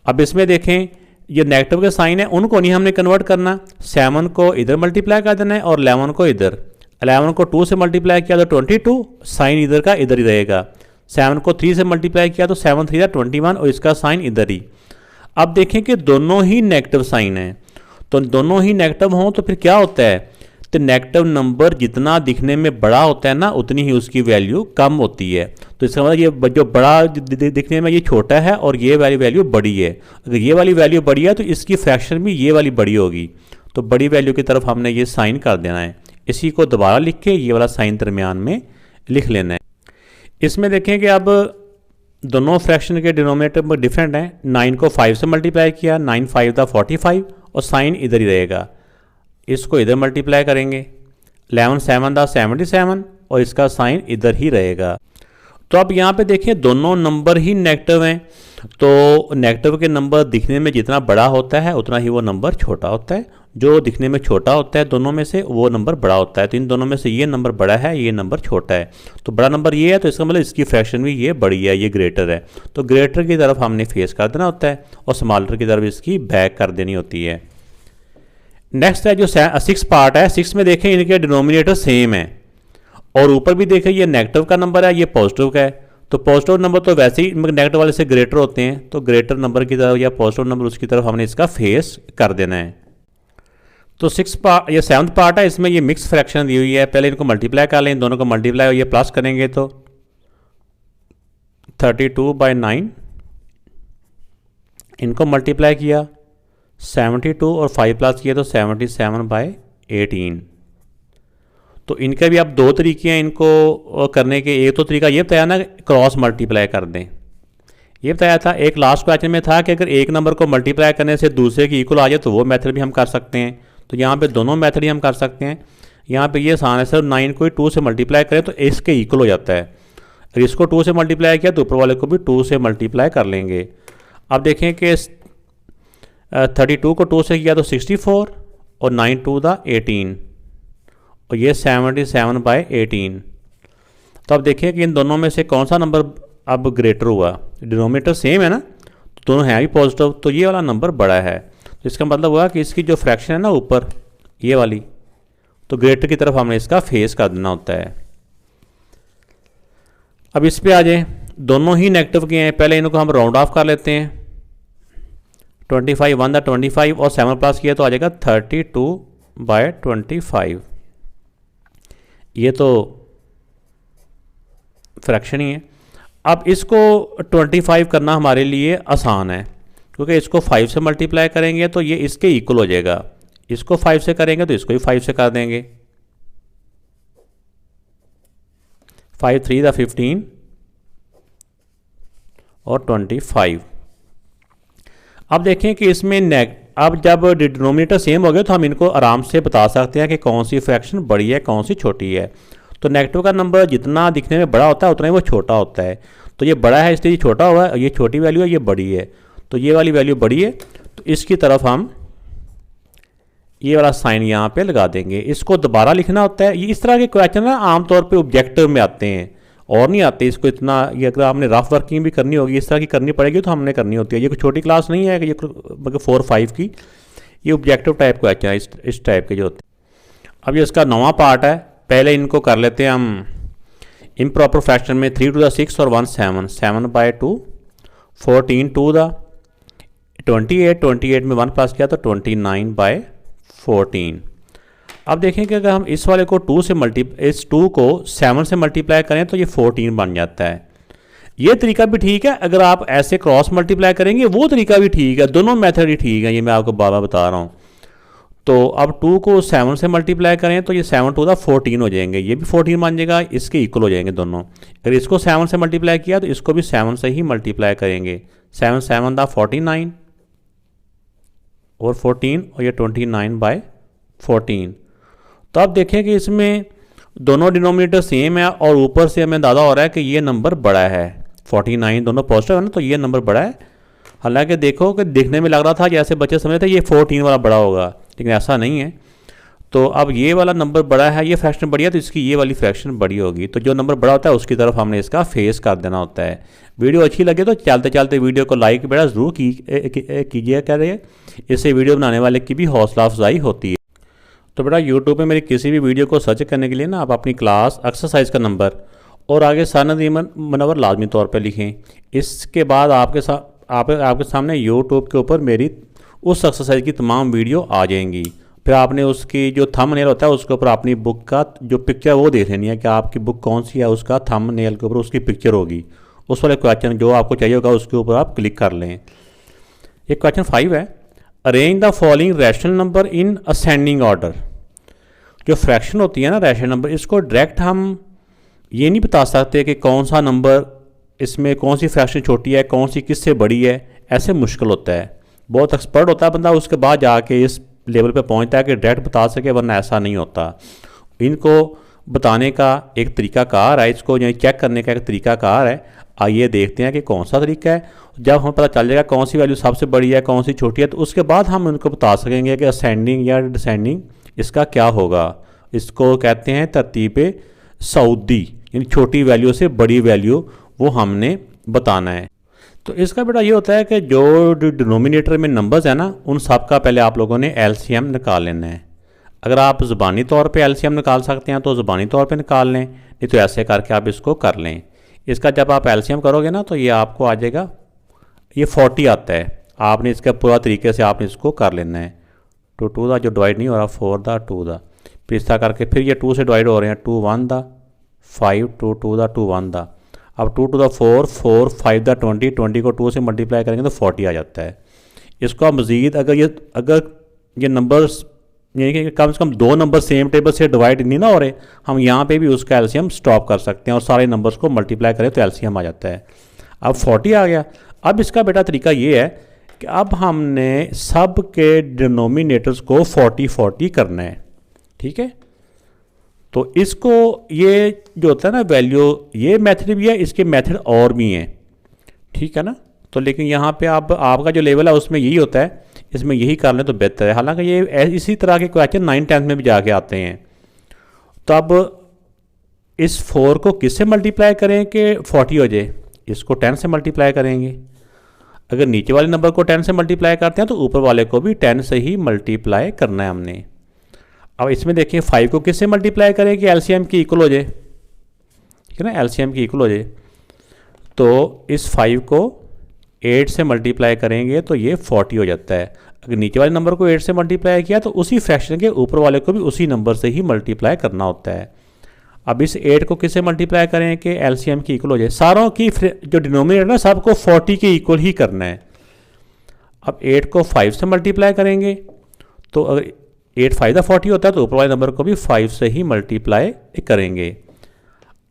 अब इसमें देखें ये नेगेटिव के साइन है उनको नहीं हमने कन्वर्ट करना, 7 को इधर मल्टीप्लाई कर देना है और 11 को इधर। 11 को 2 से मल्टीप्लाई किया तो 22, साइन इधर का इधर ही रहेगा। 7 को 3 से मल्टीप्लाई किया तो 7 3 21 और इसका साइन इधर ही। अब देखें कि दोनों ही नेगेटिव साइन हैं, तो दोनों ही नेगेटिव हों तो फिर क्या होता है, तो नेगेटिव नंबर जितना दिखने में बड़ा होता है ना उतनी ही उसकी वैल्यू कम होती है। तो इसका मतलब ये जो बड़ा दिखने में ये छोटा है और ये वाली वैल्यू बड़ी है, अगर ये वाली वैल्यू बड़ी है तो इसकी फ्रैक्शन भी ये वाली बड़ी होगी, तो बड़ी वैल्यू की तरफ हमने ये साइन कर देना है। इसी को दोबारा लिख के ये वाला साइन दरमियान में लिख लेना है। इसमें देखें कि अब दोनों फ्रैक्शन के डिनोमिनेटर डिफरेंट हैं। 9 को 5 से मल्टीप्लाई किया, 9 5 था 45 और साइन इधर ही रहेगा, इसको इधर मल्टीप्लाई करेंगे। 11 7 था 77 और इसका साइन इधर ही रहेगा। तो अब यहाँ पे देखिए दोनों नंबर ही नेगेटिव हैं, तो नेगेटिव के नंबर दिखने में जितना बड़ा होता है उतना ही वो नंबर छोटा होता है। जो दिखने में छोटा होता है दोनों में से वो नंबर बड़ा होता है, तो इन दोनों में से ये नंबर बड़ा है ये नंबर छोटा है, तो बड़ा नंबर ये है तो इसका मतलब इसकी फ्रैक्शन भी ये बड़ी है, ये ग्रेटर है, तो ग्रेटर की तरफ हमने फेस कर देना होता है और स्मॉलर की तरफ इसकी बैक कर देनी होती है। नेक्स्ट है जो 6 पार्ट है, 6 में देखें इनके डिनोमिनेटर सेम है और ऊपर भी देखें ये नेगेटिव का नंबर है ये पॉजिटिव का है, तो पॉजिटिव नंबर तो वैसे ही नेगेटिव वाले से ग्रेटर होते हैं, तो ग्रेटर नंबर की तरफ या पॉजिटिव नंबर उसकी तरफ हमने इसका फेस कर देना है। तो 6 पार्ट ये 7th पार्ट है, इसमें ये मिक्स फ्रैक्शन दी हुई है। पहले इनको मल्टीप्लाई कर लें, दोनों को मल्टीप्लाई और ये प्लस करेंगे तो 32/9, इनको मल्टीप्लाई किया 72 और 5 प्लस किया तो 77/18। तो इनके भी अब 2 तरीके हैं इनको करने के। एक तो तरीका ये बताया ना क्रॉस मल्टीप्लाई कर दें, ये बताया था। एक लास्ट क्वेश्चन में था कि अगर एक नंबर को मल्टीप्लाई करने से दूसरे की इक्वल आ जाए तो वो मेथड भी हम कर सकते हैं, तो यहाँ पे दोनों मेथड ही हम कर सकते हैं। यहाँ पे ये आसान है, सिर्फ 9 को 2 से मल्टीप्लाई करें तो इसके इक्वल हो जाता है। अगर इसको 2 से मल्टीप्लाई किया तो ऊपर वाले को भी 2 से मल्टीप्लाई कर लेंगे। अब देखें कि 32 को 2 से किया तो 64 और 9 2 था 18 और ये 77/18। तो अब देखिए कि इन दोनों में से कौन सा नंबर अब ग्रेटर हुआ। डिनोमिनेटर सेम है ना, तो दोनों हैं भी पॉजिटिव, तो ये वाला नंबर बड़ा है, तो इसका मतलब हुआ कि इसकी जो फ्रैक्शन है ना ऊपर ये वाली, तो ग्रेटर की तरफ हमने इसका फेस कर देना होता है। अब इस पे आ जाए, दोनों ही नेगेटिव के हैं, पहले इनको हम राउंड ऑफ कर लेते हैं। 25 1 था 25 और 7 प्लस किया तो आ जाएगा 32/25। ये तो फ्रैक्शन ही है। अब इसको 25 करना हमारे लिए आसान है, क्योंकि इसको 5 से मल्टीप्लाई करेंगे तो ये इसके इक्वल हो जाएगा, इसको 5 से करेंगे तो इसको भी 5 से कर देंगे। 5 3 था 15 और 25। अब देखें कि इसमें अब जब डिनोमिनेटर सेम हो गए तो हम इनको आराम से बता सकते हैं कि कौन सी फ्रैक्शन बड़ी है कौन सी छोटी है। तो नेगेटिव का नंबर जितना दिखने में बड़ा होता है उतना ही वो छोटा होता है, तो ये बड़ा है इसलिए ये छोटा हुआ है, ये छोटी वैल्यू है ये बड़ी है, तो ये वाली वैल्यू बड़ी है, तो इसकी तरफ हम ये वाला साइन यहाँ पे लगा देंगे। इसको दोबारा लिखना होता है। ये इस तरह के क्वेश्चन ना आमतौर पे ऑब्जेक्टिव में आते हैं और नहीं आते इसको इतना। ये अगर आपने रफ वर्किंग भी करनी होगी इस तरह की करनी पड़ेगी तो हमने करनी होती है। ये कोई छोटी क्लास नहीं है कि ये मतलब 4-5 की, ये ऑब्जेक्टिव टाइप क्वेश्चन है इस टाइप के जो होते हैं। अब ये इसका 9वां पार्ट है, पहले इनको कर लेते हैं हम इम्प्रॉपर फ्रैक्शन में। 3 2 6 और 1 7, 7/2, 14 2 था 28 में 1 प्लस किया तो 29/14। अब देखें कि अगर हम इस वाले को 2 से इस 2 को 7 से मल्टीप्लाई करें तो ये 14 बन जाता है। ये तरीका भी ठीक है, अगर आप ऐसे क्रॉस मल्टीप्लाई करेंगे वो तरीका भी ठीक है, दोनों मेथड ही ठीक है, ये मैं आपको बार बार बता रहा हूँ। तो अब 2 को 7 से मल्टीप्लाई करें तो ये 7 2 था 14 हो जाएंगे, ये भी 14 बन जाएगा, इसके इक्वल हो जाएंगे दोनों। अगर इसको 7 से मल्टीप्लाई किया तो इसको भी 7 से ही मल्टीप्लाई करेंगे। 7 7 था 49 और 14 और ये 29/14। तो आप देखें कि इसमें दोनों डिनोमिनेटर सेम है और ऊपर से हमें अंदाजा हो रहा है कि ये नंबर बड़ा है। 49 दोनों पॉजिटिव है ना, तो ये नंबर बड़ा है हालांकि देखो कि देखने में लग रहा था जैसे बच्चे समझ रहे थे ये 14 वाला बड़ा होगा, लेकिन ऐसा नहीं है। तो अब ये वाला नंबर बड़ा है, ये फ्रैक्शन बड़ी है, तो इसकी ये वाली फ्रैक्शन बड़ी होगी। तो जो नंबर बड़ा होता है उसकी तरफ हमने इसका फेस कर देना होता है। वीडियो अच्छी लगे तो चलते चलते वीडियो को लाइक बेटा ज़रूर कीजिए कर रहे हैं, इससे वीडियो बनाने वाले की भी हौसला अफजाई होती है। तो बेटा यूट्यूब पे मेरी किसी भी वीडियो को सर्च करने के लिए ना आप अपनी क्लास एक्सरसाइज का नंबर और आगे सनद ईमान मुनव्वर लाजमी तौर पे लिखें। इसके बाद आपके सामने यूट्यूब के ऊपर मेरी उस एक्सरसाइज की तमाम वीडियो आ जाएंगी। फिर आपने उसकी जो थंबनेल होता है उसके ऊपर अपनी बुक का जो पिक्चर वो देख लेनी है कि आपकी बुक कौन सी है, उसका थंबनेल के ऊपर उसकी पिक्चर होगी। उस वाले क्वेश्चन जो आपको चाहिए होगा उसके ऊपर आप क्लिक कर लें। ये क्वेश्चन 5 है, arrange the following rational number in ascending order. जो फ्रैक्शन होती है ना रैशनल नंबर, इसको डायरेक्ट हम ये नहीं बता सकते कि कौन सा नंबर इसमें कौन सी फ्रैक्शन छोटी है, कौन सी किससे बड़ी है, ऐसे मुश्किल होता है। बहुत एक्सपर्ट होता है बंदा, उसके बाद जाके इस लेवल पे पहुंचता है कि डायरेक्ट बता सके, वरना ऐसा नहीं होता। इनको बताने का एक तरीकाकार है, इसको यानी चेक करने का एक तरीकाकार है। आइए देखते हैं कि कौन सा तरीका है। जब हमें पता चल जाएगा कौन सी वैल्यू सबसे बड़ी है कौन सी छोटी है, तो उसके बाद हम उनको बता सकेंगे कि असेंडिंग या डिसेंडिंग इसका क्या होगा। इसको कहते हैं तरतीब सऊदी, यानी छोटी वैल्यू से बड़ी वैल्यू वो हमने बताना है। तो इसका बेटा ये होता है कि जो डिनोमिनेटर में नंबर्स है ना, उन सब का पहले आप लोगों ने एलसीएम निकाल लेना है। अगर आप ज़बानी तौर पे एलसीएम निकाल सकते हैं तो ज़बानी तौर पे निकाल लें, नहीं तो ऐसे करके आप इसको कर लें। इसका जब आप एलसीएम करोगे ना तो ये आपको आ जाएगा, ये 40 आता है। आपने इसका पूरा तरीके से आपने इसको कर लेना है। 2 2 दा जो डिवाइड नहीं हो रहा, 4 दा 2 दा, फिर इस तरह करके फिर ये 2 से डिवाइड हो रहे हैं, 2 1 दा 5, 2 2 दा 2 1 दा। अब 2 टू द 4 4 5 दा 20, 20 को 2 से मल्टीप्लाई करेंगे तो 40 आ जाता है। इसको आप मज़ीद अगर ये नंबर्स यानी कि कम से कम 2 नंबर सेम टेबल से डिवाइड नहीं ना हो रहे, हम यहाँ पे भी उसका एलसीएम स्टॉप कर सकते हैं और सारे नंबर्स को मल्टीप्लाई करें तो एलसीएम आ जाता है। अब 40 आ गया। अब इसका बेटा तरीका ये है कि अब हमने सब के डिनोमिनेटर्स को 40 40 करना है, ठीक है। तो इसको ये जो होता है ना वैल्यू, ये मेथड भी है, इसके मेथड और भी हैं, ठीक है ना। तो लेकिन यहाँ पे आपका जो लेवल है उसमें यही होता है, इसमें यही कर लें तो बेहतर है। हालांकि ये इसी तरह के क्वेश्चन 9 10 में भी जाके आते हैं। तो अब इस 4 को किससे मल्टीप्लाई करें कि 40 हो जाए? इसको 10 से मल्टीप्लाई करेंगे। अगर नीचे वाले नंबर को 10 से मल्टीप्लाई करते हैं तो ऊपर वाले को भी 10 से ही मल्टीप्लाई करना है हमने। अब इसमें देखिए 5 को किससे मल्टीप्लाई करें कि एलसीएम की इक्वल हो जाए, ठीक है ना, एलसीएम की इक्वल हो जाए। तो इस 5 को 8 से मल्टीप्लाई करेंगे तो ये 40 हो जाता है। अगर नीचे वाले नंबर को 8 से मल्टीप्लाई किया तो उसी फ्रैक्शन के ऊपर वाले को भी उसी नंबर से ही मल्टीप्लाई करना होता है। अब इस 8 को किससे मल्टीप्लाई करें कि एलसीएम की इक्वल हो जाए। सारों की जो डिनोमिनेटर ना सबको 40 के इक्वल ही करना है। अब 8 को 5 से मल्टीप्लाई करेंगे तो अगर 8 5 दा 40 होता है तो ऊपर वाले नंबर को भी 5 से ही मल्टीप्लाई करेंगे।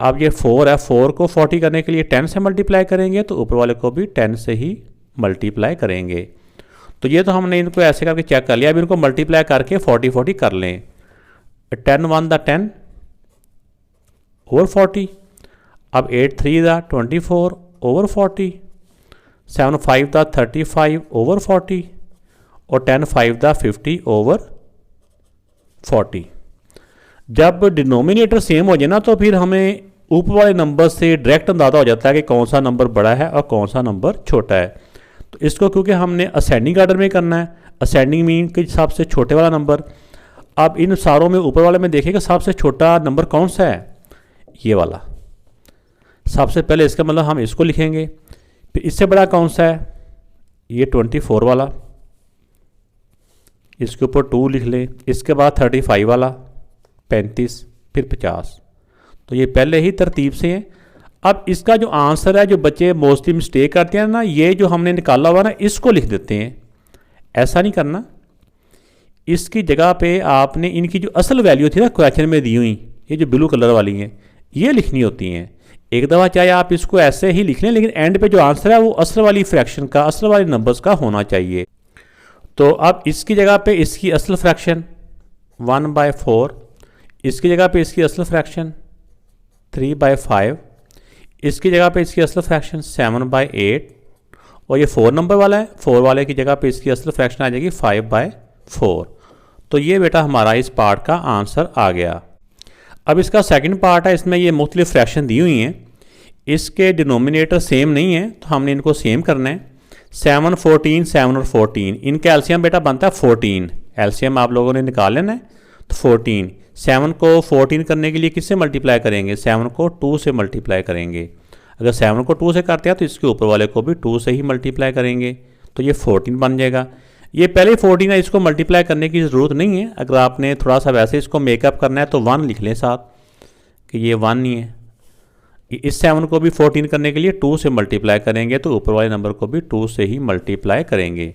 अब ये 4 है, 4 को 40 करने के लिए 10 से मल्टीप्लाई करेंगे तो ऊपर वाले को भी 10 से ही मल्टीप्लाई करेंगे। तो ये तो हमने इनको ऐसे करके चेक कर लिया। अब इनको मल्टीप्लाई करके 40 40 कर लें। 10 1 दा 10 ओवर 40। अब 8 3 दा 24 ओवर 40, 7 5 दा 35 ओवर 40 और 10 5 दा 50 ओवर 40। जब डिनोमिनेटर सेम हो जाए ना तो फिर हमें ऊपर वाले नंबर से डायरेक्ट अंदाजा हो जाता है कि कौन सा नंबर बड़ा है और कौन सा नंबर छोटा है। तो इसको क्योंकि हमने असेंडिंग आर्डर में करना है, असेंडिंग मीन के सबसे छोटे वाला नंबर। अब इन सारों में ऊपर वाले में देखें कि सबसे छोटा नंबर कौन सा है, ये वाला। सबसे पहले इसका मतलब हम इसको लिखेंगे। फिर इससे बड़ा कौन सा है, ये 24 वाला, इसके ऊपर 2 लिख लें। इसके बाद 35 वाला, 35, फिर 50। तो ये पहले ही तरतीब से हैं। अब इसका जो आंसर है, जो बच्चे मोस्टली मिस्टेक करते हैं ना, ये जो हमने निकाला हुआ ना इसको लिख देते हैं। ऐसा नहीं करना। इसकी जगह पे आपने इनकी जो असल वैल्यू थी ना क्वेश्चन में दी हुई, ये जो ब्लू कलर वाली हैं, ये लिखनी होती हैं। एक दफ़ा चाहे आप इसको ऐसे ही लिख लें, लेकिन एंड पे जो आंसर है वो असल वाली फ्रैक्शन का, असल वाले नंबर्स का होना चाहिए। तो अब इसकी जगह पे इसकी असल फ्रैक्शन 1/4, इसकी जगह पे इसकी असल फ्रैक्शन 3/5, इसकी जगह पे इसकी असल फ्रैक्शन 7/8 और ये 4 नंबर वाला है, 4 वाले की जगह पे इसकी असल फ्रैक्शन आ जाएगी 5/4। तो ये बेटा हमारा इस पार्ट का आंसर आ गया। अब इसका सेकंड पार्ट है, इसमें ये मुख्तलिफ फ्रैक्शन दी हुई हैं, इसके डिनोमिनेटर सेम नहीं है तो हमने इनको सेम करना है। 7, 14, 7 और 14, इनका एलसीएम बेटा बनता है 14। एलसीएम आप लोगों ने निकाल लेना है तो 14। 7 को 14 करने के लिए किससे मल्टीप्लाई करेंगे? 7 को 2 से मल्टीप्लाई करेंगे। अगर 7 को 2 से करते हैं तो इसके ऊपर वाले को भी 2 से ही मल्टीप्लाई करेंगे, तो ये 14 बन जाएगा। ये पहले 14 है, इसको मल्टीप्लाई करने की ज़रूरत नहीं है। अगर आपने थोड़ा सा वैसे इसको मेकअप करना है तो 1 लिख लें साथ कि ये 1 नहीं है। इस 7 को भी 14 करने के लिए 2 से मल्टीप्लाई करेंगे तो ऊपर वाले नंबर को भी 2 से ही मल्टीप्लाई करेंगे।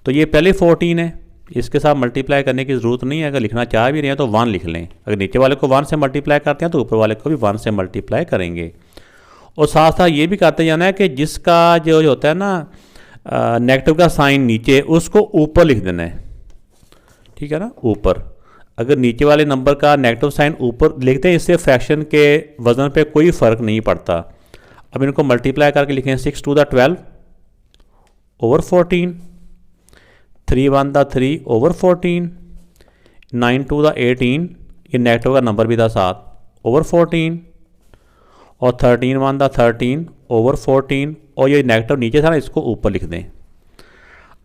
तो ये पहले 14 है, इसके साथ मल्टीप्लाई करने की ज़रूरत नहीं है। अगर लिखना चाह भी रहे हैं तो 1 लिख लें। अगर नीचे वाले को 1 से मल्टीप्लाई करते हैं तो ऊपर वाले को भी 1 से मल्टीप्लाई करेंगे। और साथ साथ ये भी करते जाना है कि जिसका जो होता है ना नेगेटिव का साइन नीचे, उसको ऊपर लिख देना है, ठीक है ना, ऊपर। अगर नीचे वाले नंबर का नेगेटिव साइन ऊपर लिखते हैं, इससे फ्रैक्शन के वजन पे कोई फ़र्क नहीं पड़ता। अब इनको मल्टीप्लाई करके लिखें 6 to the 12 over 14, 3 1 the 3 over 14, 9 to the 18, ये नेगेटिव का नंबर भी था साथ, over 14, और 13 1 the 13 over 14, और ये नेगेटिव नीचे था ना, इसको ऊपर लिख दें।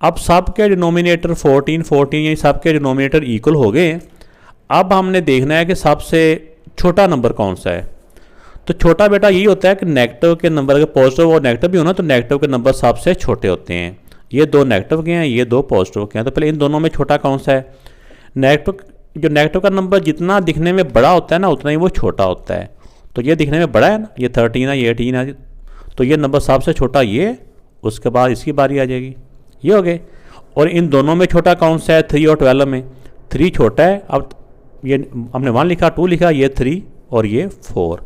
अब सब के डिनोमिनेटर 14 14, ये सब के डिनोमिनेटर इक्वल हो गए। अब हमने देखना है कि सबसे छोटा नंबर कौन सा है। तो छोटा बेटा यही होता है कि नेगेटिव के नंबर अगर पॉजिटिव और नेगेटिव भी हो ना तो नेगेटिव के नंबर सबसे छोटे होते हैं। ये 2 नेगेटिव के हैं, ये 2 पॉजिटिव के हैं। तो पहले इन दोनों में छोटा कौन सा है? जो नेगेटिव का नंबर जितना दिखने में बड़ा होता है ना उतना ही वो छोटा होता है। तो ये दिखने में बड़ा है ना, ये 13 है, ये 18 है, तो ये नंबर सबसे छोटा ये, उसके बाद इसकी बारी आ जाएगी, ये हो गए। और इन दोनों में छोटा कौन सा है? 3 और 12 में 3 छोटा है। अब ये हमने 1 लिखा, 2 लिखा, ये 3 और ये 4।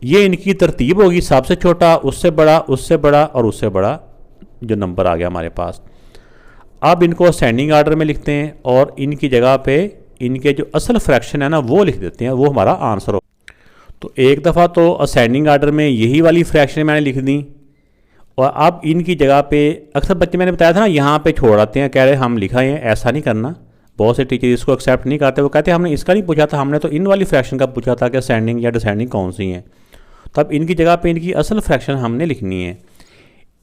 ये इनकी तरतीब होगी, सबसे छोटा, उससे बड़ा, उससे बड़ा और उससे बड़ा जो नंबर आ गया हमारे पास। अब इनको असेंडिंग आर्डर में लिखते हैं और इनकी जगह पे इनके जो असल फ्रैक्शन है ना वो लिख देते हैं, वो हमारा आंसर हो। तो एक दफ़ा तो असेंडिंग आर्डर में यही वाली फ्रैक्शन मैंने लिख दी, और अब इनकी जगह पे अक्सर बच्चे मैंने बताया था ना यहाँ पे छोड़ आते हैं, कह रहे हम लिखा है, ऐसा नहीं करना। बहुत से टीचर इसको एक्सेप्ट नहीं करते, वो कहते हैं हमने इसका नहीं पूछा था, हमने तो इन वाली फ्रैक्शन का पूछा था कि असेंडिंग या डिसेंडिंग कौन सी है। तो अब इनकी जगह पे इनकी असल फ्रैक्शन हमने लिखनी है।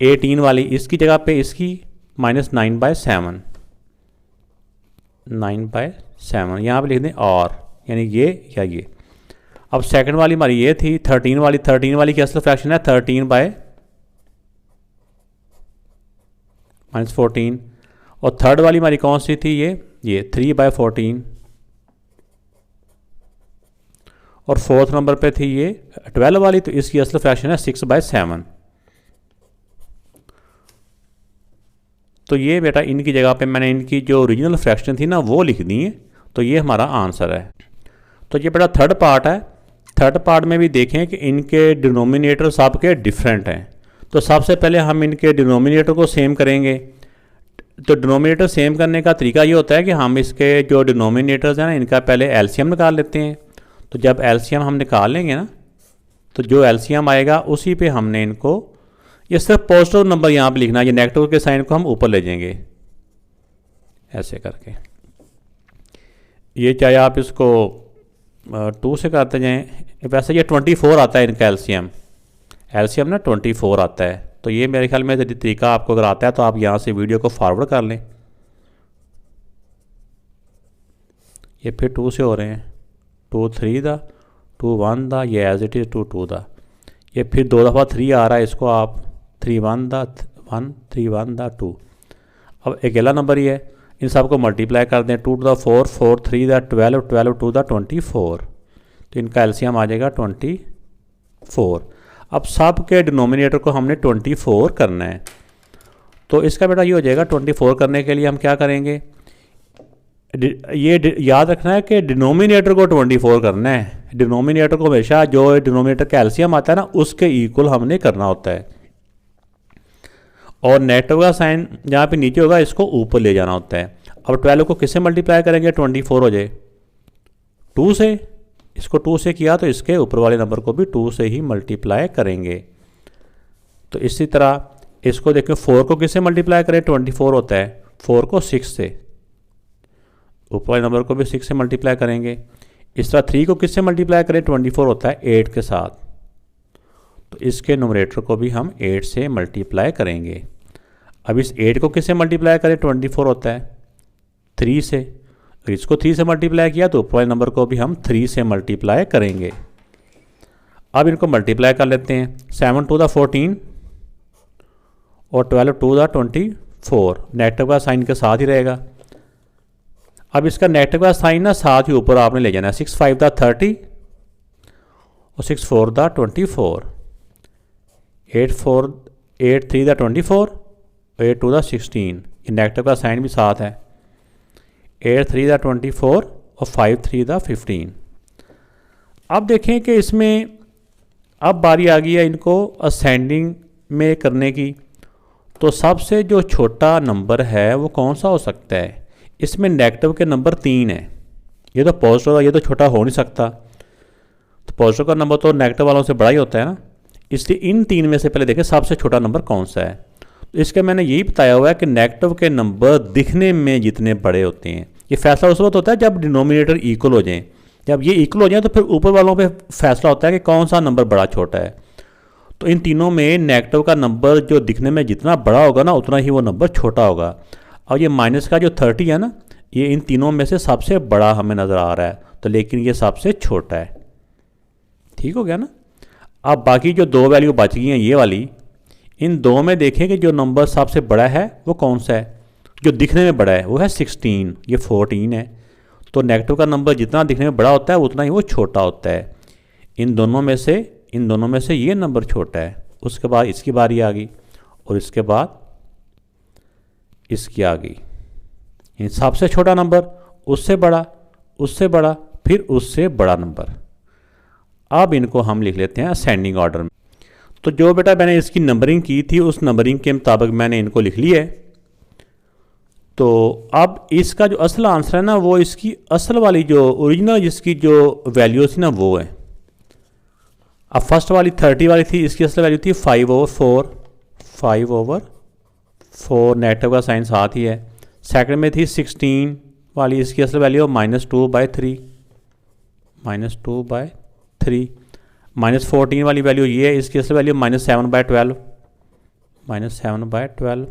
18 वाली इसकी जगह पे इसकी -9/7, 9/7 यहाँ पे लिख दें, और यानी ये या ये। अब सेकंड वाली हमारी ये थी 13 वाली, 13 वाली की असल फ्रैक्शन है 13/-14, और थर्ड वाली हमारी कौन सी थी? ये 3/14, और फोर्थ नंबर पे थी ये 12 वाली, तो इसकी असल फ्रैक्शन है 6/7। तो ये बेटा इनकी जगह पे मैंने इनकी जो ओरिजिनल फ्रैक्शन थी ना वो लिख दी है। तो ये हमारा आंसर है। तो ये बेटा थर्ड पार्ट है। थर्ड पार्ट में भी देखें कि इनके डिनोमिनेटर सबके डिफरेंट हैं। तो सबसे पहले हम इनके डिनोमिनेटर को सेम करेंगे। तो डिनोमिनेटर सेम करने का तरीका ये होता है कि हम इसके जो डिनोमिनेटर्स हैं ना इनका पहले एलसीएम निकाल लेते हैं। तो जब एलसीएम हम निकाल लेंगे ना तो जो एलसीएम आएगा उसी पे हमने इनको, ये सिर्फ पॉजिटिव नंबर यहाँ पे लिखना है, ये नेगेटिव के साइन को हम ऊपर ले जाएंगे ऐसे करके। ये चाहे आप इसको 2 से करते जाएं, वैसे ये 24 आता है इनका एलसीएम ना 24 आता है। तो ये मेरे ख्याल में तरीका आपको अगर आता है तो आप यहाँ से वीडियो को फॉरवर्ड कर लें। ये फिर 2 से हो रहे हैं, 2 3 दा, 2 1 दा, ये एज इट इज़ 2 2 दा। ये फिर 2 दफ़ा 3 आ रहा है, इसको आप 3 1 दा 1, 3 1 दा 2। अब अकेला नंबर ही है, इन सब को मल्टीप्लाई कर दें, 2 to the 4, 4 3 दा 12, 12 2 दा 24। तो इनका एलसीएम आ जाएगा 24। अब सब के डिनोमिनेटर को हमने 24 करना है। तो इसका बेटा ये हो जाएगा 24 करने के लिए हम क्या करेंगे, ये याद रखना है कि डिनोमिनेटर को 24 करना है। डिनोमिनेटर को हमेशा जो डिनोमिनेटर का एलसीएम आता है ना उसके इक्वल हमने करना होता है, और नेगेटिव का साइन जहाँ पे नीचे होगा इसको ऊपर ले जाना होता है। अब 12 को किससे मल्टीप्लाई करेंगे, 24 हो जाए 2 से, इसको 2 से किया तो इसके ऊपर वाले नंबर को भी 2 से ही मल्टीप्लाई करेंगे। तो इसी तरह इसको देखो 4 को किससे मल्टीप्लाई करें, 24 होता है, 4 को 6 से, ऊपर वाले नंबर को भी 6 से मल्टीप्लाई करेंगे। इस तरह 3 को किससे मल्टीप्लाई करें, 24 होता है 8 के साथ, तो इसके नोमरेटर को भी हम 8 से मल्टीप्लाई करेंगे। अब इस 8 को किससे मल्टीप्लाई करें, 24 होता है 3 से, तो इसको 3 से मल्टीप्लाई किया तो ऊपर वाले नंबर को भी हम 3 से मल्टीप्लाई करेंगे। अब इनको मल्टीप्लाई कर लेते हैं, 7 टू द 14 और 12 टू द 24, नेगेटिव का साइन के साथ ही रहेगा। अब इसका नेगेटिव का साइन ना साथ ही ऊपर आपने ले जाना है, 6 5 द 30 और 6 4 द 24, 8 3 द 24, 8 2 द 16, ये नेगेटिव का साइन भी साथ है, 8 3 द 24 और 5 3 द 15। अब देखें कि इसमें अब बारी आ गई है इनको असेंडिंग में करने की, तो सबसे जो छोटा नंबर है वो कौन सा हो सकता है, इसमें नेगेटिव के नंबर 3 है, ये तो पॉजिटिव है, ये तो छोटा हो नहीं सकता, तो पॉजिटिव का नंबर तो नेगेटिव वालों से बड़ा ही होता है ना, इसलिए इन 3 में से पहले देखें सबसे छोटा नंबर कौन सा है। तो इसके मैंने यही बताया हुआ है कि नेगेटिव के नंबर दिखने में जितने बड़े होते हैं, ये फैसला उस वक्त होता है जब डिनोमिनेटर इक्वल हो जाएं, जब ये इक्वल हो जाए तो फिर ऊपर वालों पे फैसला होता है कि कौन सा नंबर बड़ा छोटा है। तो इन तीनों में नेगेटिव का नंबर जो दिखने में जितना बड़ा होगा ना उतना ही वो नंबर छोटा होगा। और ये माइनस का जो 30 है ना, ये इन तीनों में से सबसे बड़ा हमें नज़र आ रहा है, तो लेकिन ये सबसे छोटा है। ठीक हो गया ना। अब बाकी जो 2 वैल्यू बच गई हैं ये वाली, इन 2 में देखें कि जो नंबर सबसे बड़ा है वो कौन सा है, जो दिखने में बड़ा है वो है 16, ये 14 है। तो नेगेटिव का नंबर जितना दिखने में बड़ा होता है उतना ही वो छोटा होता है। इन दोनों में से ये नंबर छोटा है। उसके बाद इसकी बारी आ गई और इसके बाद इसकी आ गई। इन सबसे छोटा नंबर, उससे बड़ा, उससे बड़ा, फिर उससे बड़ा नंबर। अब इनको हम लिख लेते हैं असेंडिंग ऑर्डर में। तो जो बेटा मैंने इसकी नंबरिंग की थी उस नंबरिंग के मुताबिक मैंने इनको लिख लिया है। तो अब इसका जो असल आंसर है ना वो इसकी असल वाली जो ओरिजिनल जिसकी जो वैल्यू थी ना वो है। अब फर्स्ट वाली 30 वाली थी, इसकी असल वैल्यू थी 5/4, 5/4 नेगेटिव का साइन साथ ही है। सेकंड में थी 16 वाली, इसकी असल वैल्यू -2/3, -2/3। -14 वाली वैल्यू ये है, इसकी असल वैल्यू -7/12, -7/12।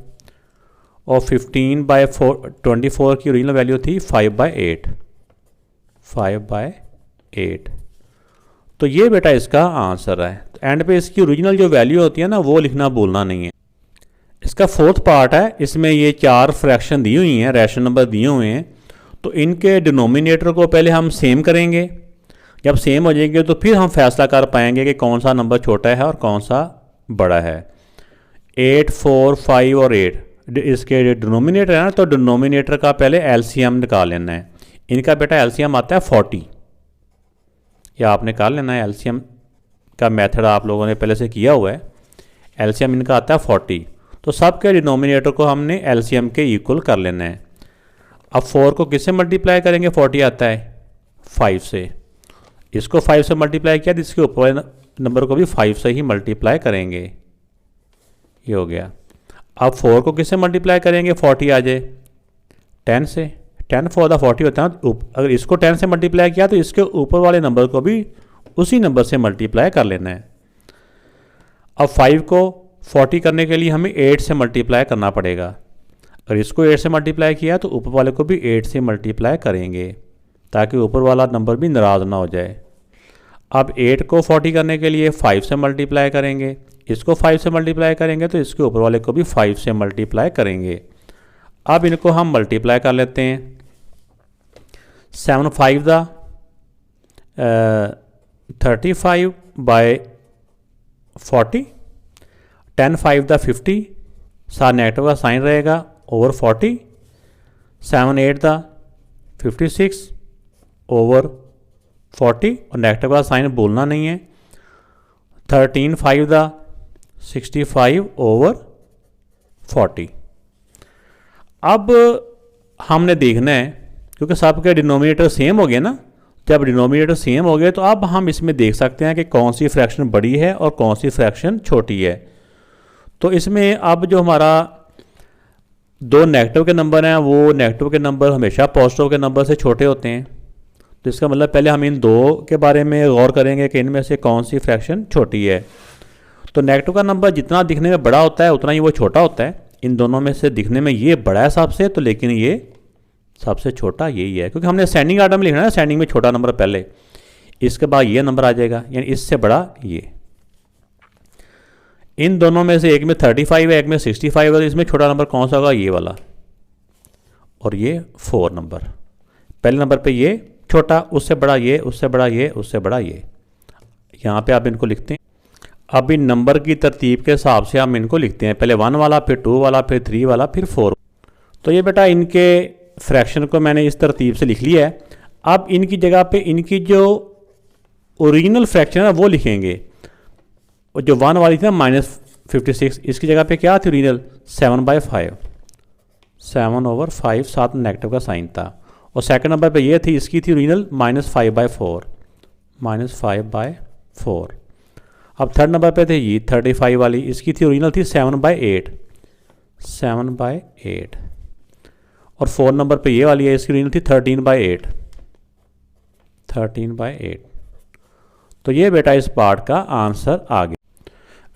और 15/24 की ओरिजिनल वैल्यू थी 5/8, 5/8। तो ये बेटा इसका आंसर है। तो एंड पे इसकी ओरिजिनल जो वैल्यू होती है ना वो लिखना भूलना नहीं है। इसका 4th पार्ट है, इसमें ये 4 फ्रैक्शन दी हुई हैं, रैशनल नंबर दिए हुए हैं। तो इनके डिनोमिनेटर को पहले हम सेम करेंगे, जब सेम हो जाएंगे तो फिर हम फैसला कर पाएंगे कि कौन सा नंबर छोटा है और कौन सा बड़ा है। 8, 4, 5 और 8 इसके डिनोमिनेटर है ना, तो डिनोमिनेटर का पहले एलसीएम निकाल लेना है। इनका बेटा एलसीएम आता है 40, या आपने निकाल लेना है। एलसीएम का मेथड आप लोगों ने पहले से किया हुआ है। एलसीएम इनका आता है 40, तो सबके डिनोमिनेटर को हमने एलसीएम के इक्वल कर लेना है। अब 4 को किससे मल्टीप्लाई करेंगे, 40 आता है 5 से, इसको 5 से मल्टीप्लाई किया तो इसके ऊपर नंबर को भी 5 से ही मल्टीप्लाई करेंगे। ये हो गया। अब 4 को किससे मल्टीप्लाई करेंगे, 40 आ जाए 10 से, 10 4 द 40 होता है। अगर इसको 10 से मल्टीप्लाई किया तो इसके ऊपर वाले नंबर को भी उसी नंबर से मल्टीप्लाई कर लेना है। अब 5 को 40 करने के लिए हमें 8 से मल्टीप्लाई करना पड़ेगा। अगर इसको 8 से मल्टीप्लाई किया तो ऊपर वाले को भी 8 से मल्टीप्लाई करेंगे ताकि ऊपर वाला नंबर भी नाराज़ ना हो जाए। अब 8 को 40 करने के लिए 5 से मल्टीप्लाई करेंगे, इसको 5 से मल्टीप्लाई करेंगे तो इसके ऊपर वाले को भी 5 से मल्टीप्लाई करेंगे। अब इनको हम मल्टीप्लाई कर लेते हैं। 7 5 द 35/40, 10 5 द 50, साथ नेगेटिव का साइन रहेगा ओवर 40, 7 8 द 56/40 और नेगेटिव का साइन भूलना नहीं है। 13 5 द 65/40। अब हमने देखना है क्योंकि सबके डिनोमिनेटर सेम हो गए ना, जब डिनोमिनेटर सेम हो गए तो अब हम इसमें देख सकते हैं कि कौन सी फ्रैक्शन बड़ी है और कौन सी फ्रैक्शन छोटी है। तो इसमें अब जो हमारा दो नेगेटिव के नंबर हैं वो नेगेटिव के नंबर हमेशा पॉजिटिव के नंबर से छोटे होते हैं। तो इसका मतलब पहले हम इन दो के बारे में गौर करेंगे कि इनमें से कौन सी फ्रैक्शन छोटी है। तो नेगेटिव का नंबर जितना दिखने में बड़ा होता है उतना ही वो छोटा होता है। इन दोनों में से दिखने में ये बड़ा है सबसे, तो लेकिन ये सबसे छोटा यही है, क्योंकि हमने सेंडिंग आर्डर में लिखना है। सेंडिंग में छोटा नंबर पहले, इसके बाद ये नंबर आ जाएगा, यानी इससे बड़ा ये। इन दोनों में से एक में 35 है, एक में 65 है, तो इसमें छोटा नंबर कौन सा होगा? ये वाला। और ये 4 नंबर, पहले नंबर पे ये छोटा, उससे बड़ा ये, उससे बड़ा ये, उससे बड़ा ये। यहाँ पे आप इनको लिखते हैं। अब इन नंबर की तरतीब के हिसाब से हम इनको लिखते हैं, पहले 1 वाला, फिर 2 वाला, फिर 3 वाला, फिर 4। तो ये बेटा इनके फ्रैक्शन को मैंने इस तरतीब से लिख लिया है। अब इनकी जगह पे इनकी जो ओरिजिनल फ्रैक्शन है वो लिखेंगे। और जो 1 वाली थी ना -56, इसकी जगह पे क्या थी ओरिजिनल? 7/5, 7/5, साथ नेगेटिव का साइन था। और सेकंड नंबर पे ये थी, इसकी थी ओरिजिनल -5/4, -5/4। अब थर्ड नंबर पे थे ये 35 वाली, इसकी थी ओरिजिनल थी 7/8, 7/8। और 4 नंबर पे ये वाली है, इसकी ओरिजिनल थी 13/8, 13/8। तो ये बेटा इस पार्ट का आंसर आ गया।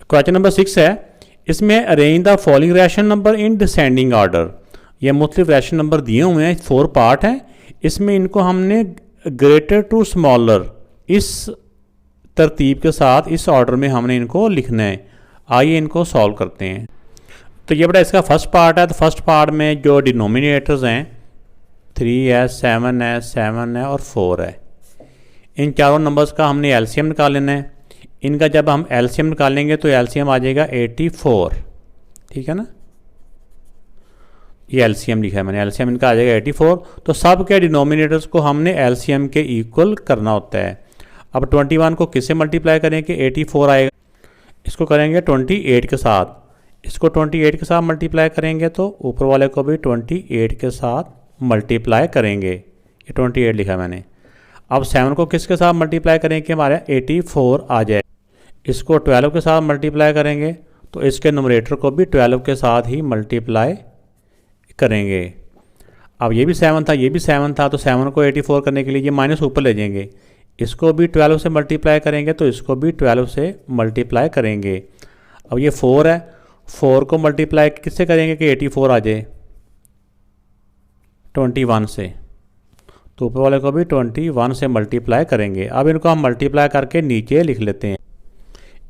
क्वेश्चन नंबर 6 है, इसमें arrange the following rational number in descending order. ये मुख्तलिफ रैशनल नंबर दिए हुए हैं, 4 पार्ट हैं। इसमें इनको हमने ग्रेटर टू स्मॉलर इस तरतीब के साथ इस ऑर्डर में हमने इनको लिखना है। आइए इनको सॉल्व करते हैं। तो ये बेटा इसका फर्स्ट पार्ट है। तो फर्स्ट पार्ट में जो डिनोमिनेटर्स हैं 3 है, 7 है, 7 है और 4 है। इन चारों नंबर्स का हमने एलसीएम निकाल लेना है। इनका जब हम एलसीएम निकालेंगे तो एलसीएम आ जाएगा 84, ठीक है ना। ये एलसीएम लिखा है मैंने, एलसीएम इनका आ जाएगा 84। तो सब के डिनोमिनेटर्स को हमने एलसीएम के इक्वल करना होता है। अब 21 को किससे मल्टीप्लाई करेंगे? 84 आएगा। इसको करेंगे 28 के साथ, इसको 28 के साथ मल्टीप्लाई करेंगे तो ऊपर वाले को भी 28 के साथ मल्टीप्लाई करेंगे। ये 28 लिखा मैंने। अब 7 को किसके साथ मल्टीप्लाई करेंगे? हमारे 84 आ जाए। इसको 12 के साथ मल्टीप्लाई करेंगे तो इसके नोमरेटर को भी 12 के साथ ही मल्टीप्लाई करेंगे। अब ये भी 7 था, ये भी 7 था, तो 7 को 84 करने के लिए ये माइनस ऊपर ले जाएंगे। इसको भी 12 से मल्टीप्लाई करेंगे तो इसको भी 12 से मल्टीप्लाई करेंगे। अब ये 4 है, 4 को मल्टीप्लाई किससे करेंगे कि 84 आ जाए? 21 से। तो ऊपर वाले को भी 21 से मल्टीप्लाई करेंगे। अब इनको हम मल्टीप्लाई करके नीचे लिख लेते हैं।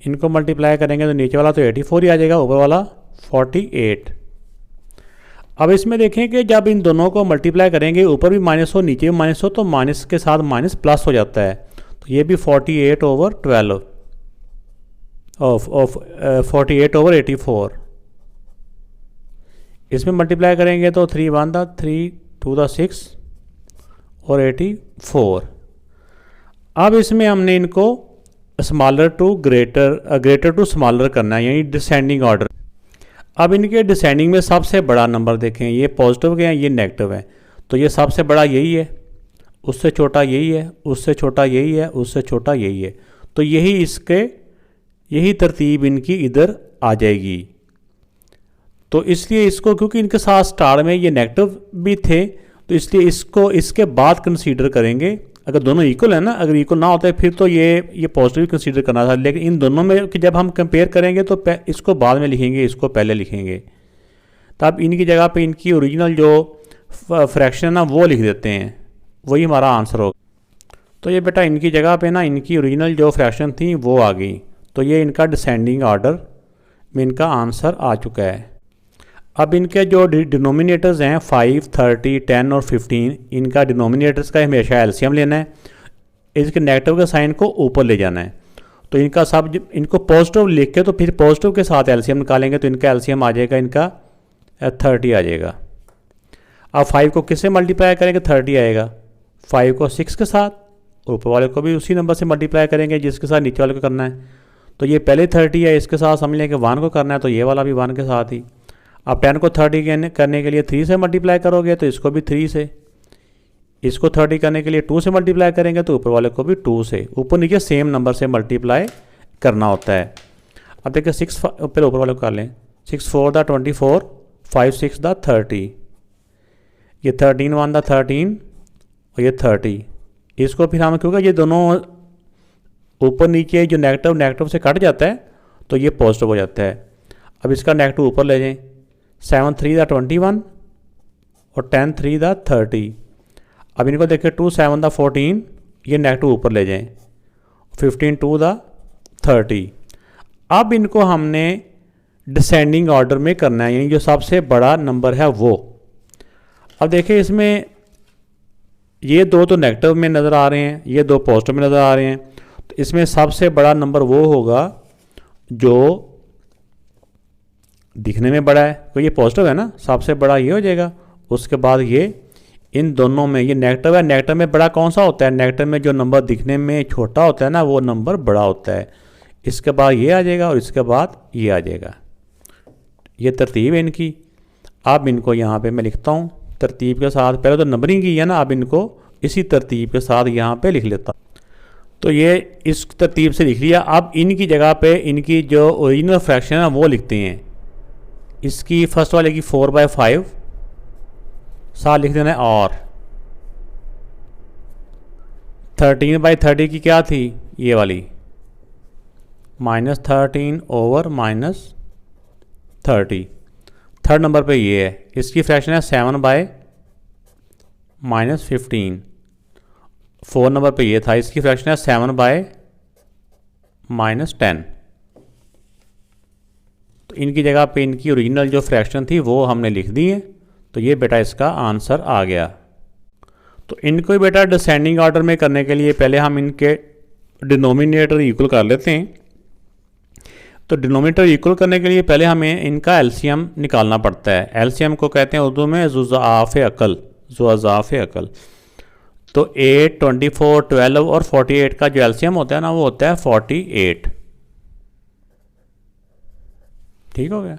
इनको मल्टीप्लाई करेंगे तो नीचे वाला तो 84 ही आ जाएगा, ऊपर वाला 48। अब इसमें देखें कि जब इन दोनों को मल्टीप्लाई करेंगे, ऊपर भी माइनस हो नीचे भी माइनस हो, तो माइनस के साथ माइनस प्लस हो जाता है। तो ये भी 48/12 48/84। इसमें मल्टीप्लाई करेंगे तो 3 1 था, 3 2 6 और 84। अब इसमें हमने इनको smaller to greater to smaller करना है, यानी डिसेंडिंग ऑर्डर। अब इनके डिसेंडिंग में सबसे बड़ा नंबर देखें, ये पॉजिटिव के हैं, ये नेगेटिव है। तो ये सबसे बड़ा यही है, उससे छोटा यही है, उससे छोटा यही है, उससे छोटा यही है। तो यही तरतीब इनकी इधर आ जाएगी। तो इसलिए इसको, क्योंकि इनके साथ स्टार में ये नेगेटिव भी थे, तो इसलिए इसको इसके बाद कंसीडर करेंगे। अगर दोनों इक्वल है ना, अगर इक्वल ना होता है फिर तो ये पॉजिटिव कंसीडर करना था। लेकिन इन दोनों में कि जब हम कंपेयर करेंगे तो इसको बाद में लिखेंगे, इसको पहले लिखेंगे। तब इनकी जगह पे इनकी ओरिजिनल जो फ्रैक्शन है ना वो लिख देते हैं, वही हमारा आंसर होगा। तो ये बेटा इनकी जगह पे ना इनकी ओरिजिनल जो फ्रैक्शन थी वो आ गई। तो ये इनका डिसेंडिंग ऑर्डर में इनका आंसर आ चुका है। अब इनके जो डिनोमिनेटर्स हैं 5, 30, 10 और 15, इनका डिनोमिनेटर्स का हमेशा एलसीएम लेना है। इसके नेगेटिव के साइन को ऊपर ले जाना है। तो इनका सब इनको पॉजिटिव लिख के तो फिर पॉजिटिव के साथ एलसीएम निकालेंगे तो इनका एलसीएम आ जाएगा, इनका 30 आ जाएगा। अब 5 को किससे मल्टीप्लाई करेंगे? 30 आएगा। 5 को 6 के साथ, और ऊपर वाले को भी उसी नंबर से मल्टीप्लाई करेंगे जिसके साथ नीचे वाले को करना है। तो ये पहले 30 है, इसके साथ समझ लें कि 1 को करना है, तो ये वाला भी 1 के साथ ही। अब 10 को 30 करने के लिए 3 से मल्टीप्लाई करोगे तो इसको भी 3 से, इसको 30 करने के लिए 2 से मल्टीप्लाई करेंगे तो ऊपर वाले को भी 2 से, ऊपर नीचे सेम नंबर से मल्टीप्लाई करना होता है। अब देखिए 6 पहले ऊपर वाले को कर लें, 6 4 दा 24, 5 6 दा 30, ये 13 1 दा 13 और ये 30। इसको फिर हम क्योंकि ये दोनों ऊपर नीचे जो नेगेटिव नेगेटिव से कट जाता है तो ये पॉजिटिव हो जाता है। अब इसका नेगेटिव ऊपर ले जाएं, 7 3 दा 21 और 10 3 दा 30। अब इनको देखें 2 7 दा 14, ये नेगेटिव ऊपर ले जाएं, 15 2 दा 30। अब इनको हमने डिसेंडिंग ऑर्डर में करना है, यानी जो सबसे बड़ा नंबर है वो। अब देखिए इसमें ये दो तो नेगेटिव में नज़र आ रहे हैं, ये दो पॉजिटिव में नज़र आ रहे हैं, तो इसमें सबसे बड़ा नंबर वो होगा जो दिखने में बड़ा है, तो ये पॉजिटिव है ना, सबसे बड़ा ये हो जाएगा। उसके बाद ये इन दोनों में ये नेगेटिव है, नेगेटिव में बड़ा कौन सा होता है, नेगेटिव में जो नंबर दिखने में छोटा होता है ना वो नंबर बड़ा होता है। इसके बाद ये आ जाएगा और इसके बाद ये आ जाएगा। ये तरतीब है इनकी। अब इनको यहाँ पे मैं लिखता हूँ तरतीब के साथ, पहले तो नंबरिंग की है ना, अब इनको इसी तरतीब के साथ यहाँ पे लिख लेता हूँ। तो ये इस तरतीब से लिख लिया। अब इनकी जगह पे इनकी जो ओरिजिनल फ्रैक्शन है वो लिखते हैं। इसकी फर्स्ट वाले की 4/5 साथ लिख देना है, और 13/30 की क्या थी ये वाली, -13 ओवर -30। थर्ड नंबर पे ये है, इसकी फ्रैक्शन है 7/-15। 4 नंबर पे ये था, इसकी फ्रैक्शन है 7/-10। तो इनकी जगह पे इनकी ओरिजिनल जो फ्रैक्शन थी वो हमने लिख दी है। तो ये बेटा इसका आंसर आ गया। तो इनको बेटा डिसेंडिंग ऑर्डर में करने के लिए पहले हम इनके डिनोमिनेटर इक्वल कर लेते हैं। तो डिनोमिनेटर इक्वल करने के लिए पहले हमें इनका एलसीएम निकालना पड़ता है। एलसीएम को कहते हैं उर्दू में जुज़ाफ़ अक़ल, जुज़ाफ़ अक़ल। तो 8, 24, 12 और 48 का जो एलसीएम होता है ना वो होता है 48। ठीक हो गया,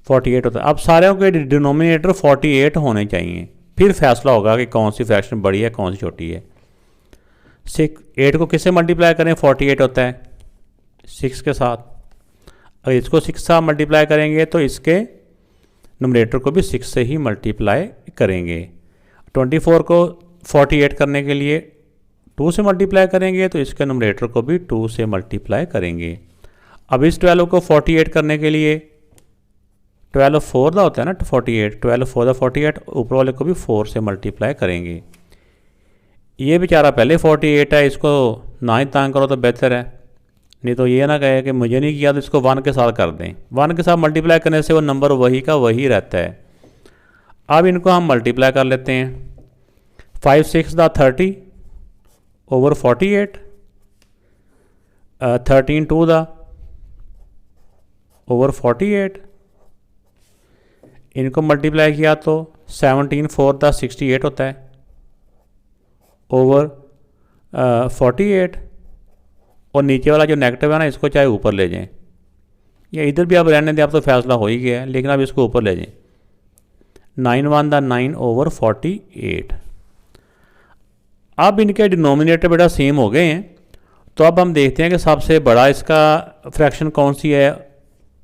48 होता है। अब सारे के डिनोमिनेटर 48 होने चाहिए, फिर फैसला होगा कि कौन सी फ्रैक्शन बड़ी है कौन सी छोटी है। 8 को किससे मल्टीप्लाई करें, 48 होता है 6 के साथ। अगर इसको 6 से मल्टीप्लाई करेंगे तो इसके नोमिनेटर को भी 6 से ही मल्टीप्लाई करेंगे। 24 को 48 करने के लिए 2 से मल्टीप्लाई करेंगे तो इसके नोमिनेटर को भी 2 से मल्टीप्लाई करेंगे। अब इस 12 को 48 करने के लिए 12 4 दा होता है ना 48, 12 4 दा 48, ऊपर वाले को भी 4 से मल्टीप्लाई करेंगे। ये बेचारा पहले 48 है, इसको ना ही तंग करो तो बेहतर है, नहीं तो ये ना कहे कि मुझे नहीं किया, तो इसको 1 के साथ कर दें। 1 के साथ मल्टीप्लाई करने से वो नंबर वही का वही रहता है। अब इनको हम मल्टीप्लाई कर लेते हैं। 5 6 दा 30 ओवर 48, 13 2 दा ओवर 48। इनको मल्टीप्लाई किया तो 17 4 दा 68 होता है ओवर 48। और नीचे वाला जो नेगेटिव है ना इसको चाहे ऊपर ले जाएं, या इधर भी आप रहने दें, आप तो फैसला हो ही गया है, लेकिन आप इसको ऊपर ले जाएं। 9 1 दा 9 ओवर 48। अब इनके डिनोमिनेटर बेटा सेम हो गए हैं, तो अब हम देखते हैं कि सबसे बड़ा इसका फ्रैक्शन कौन सी है।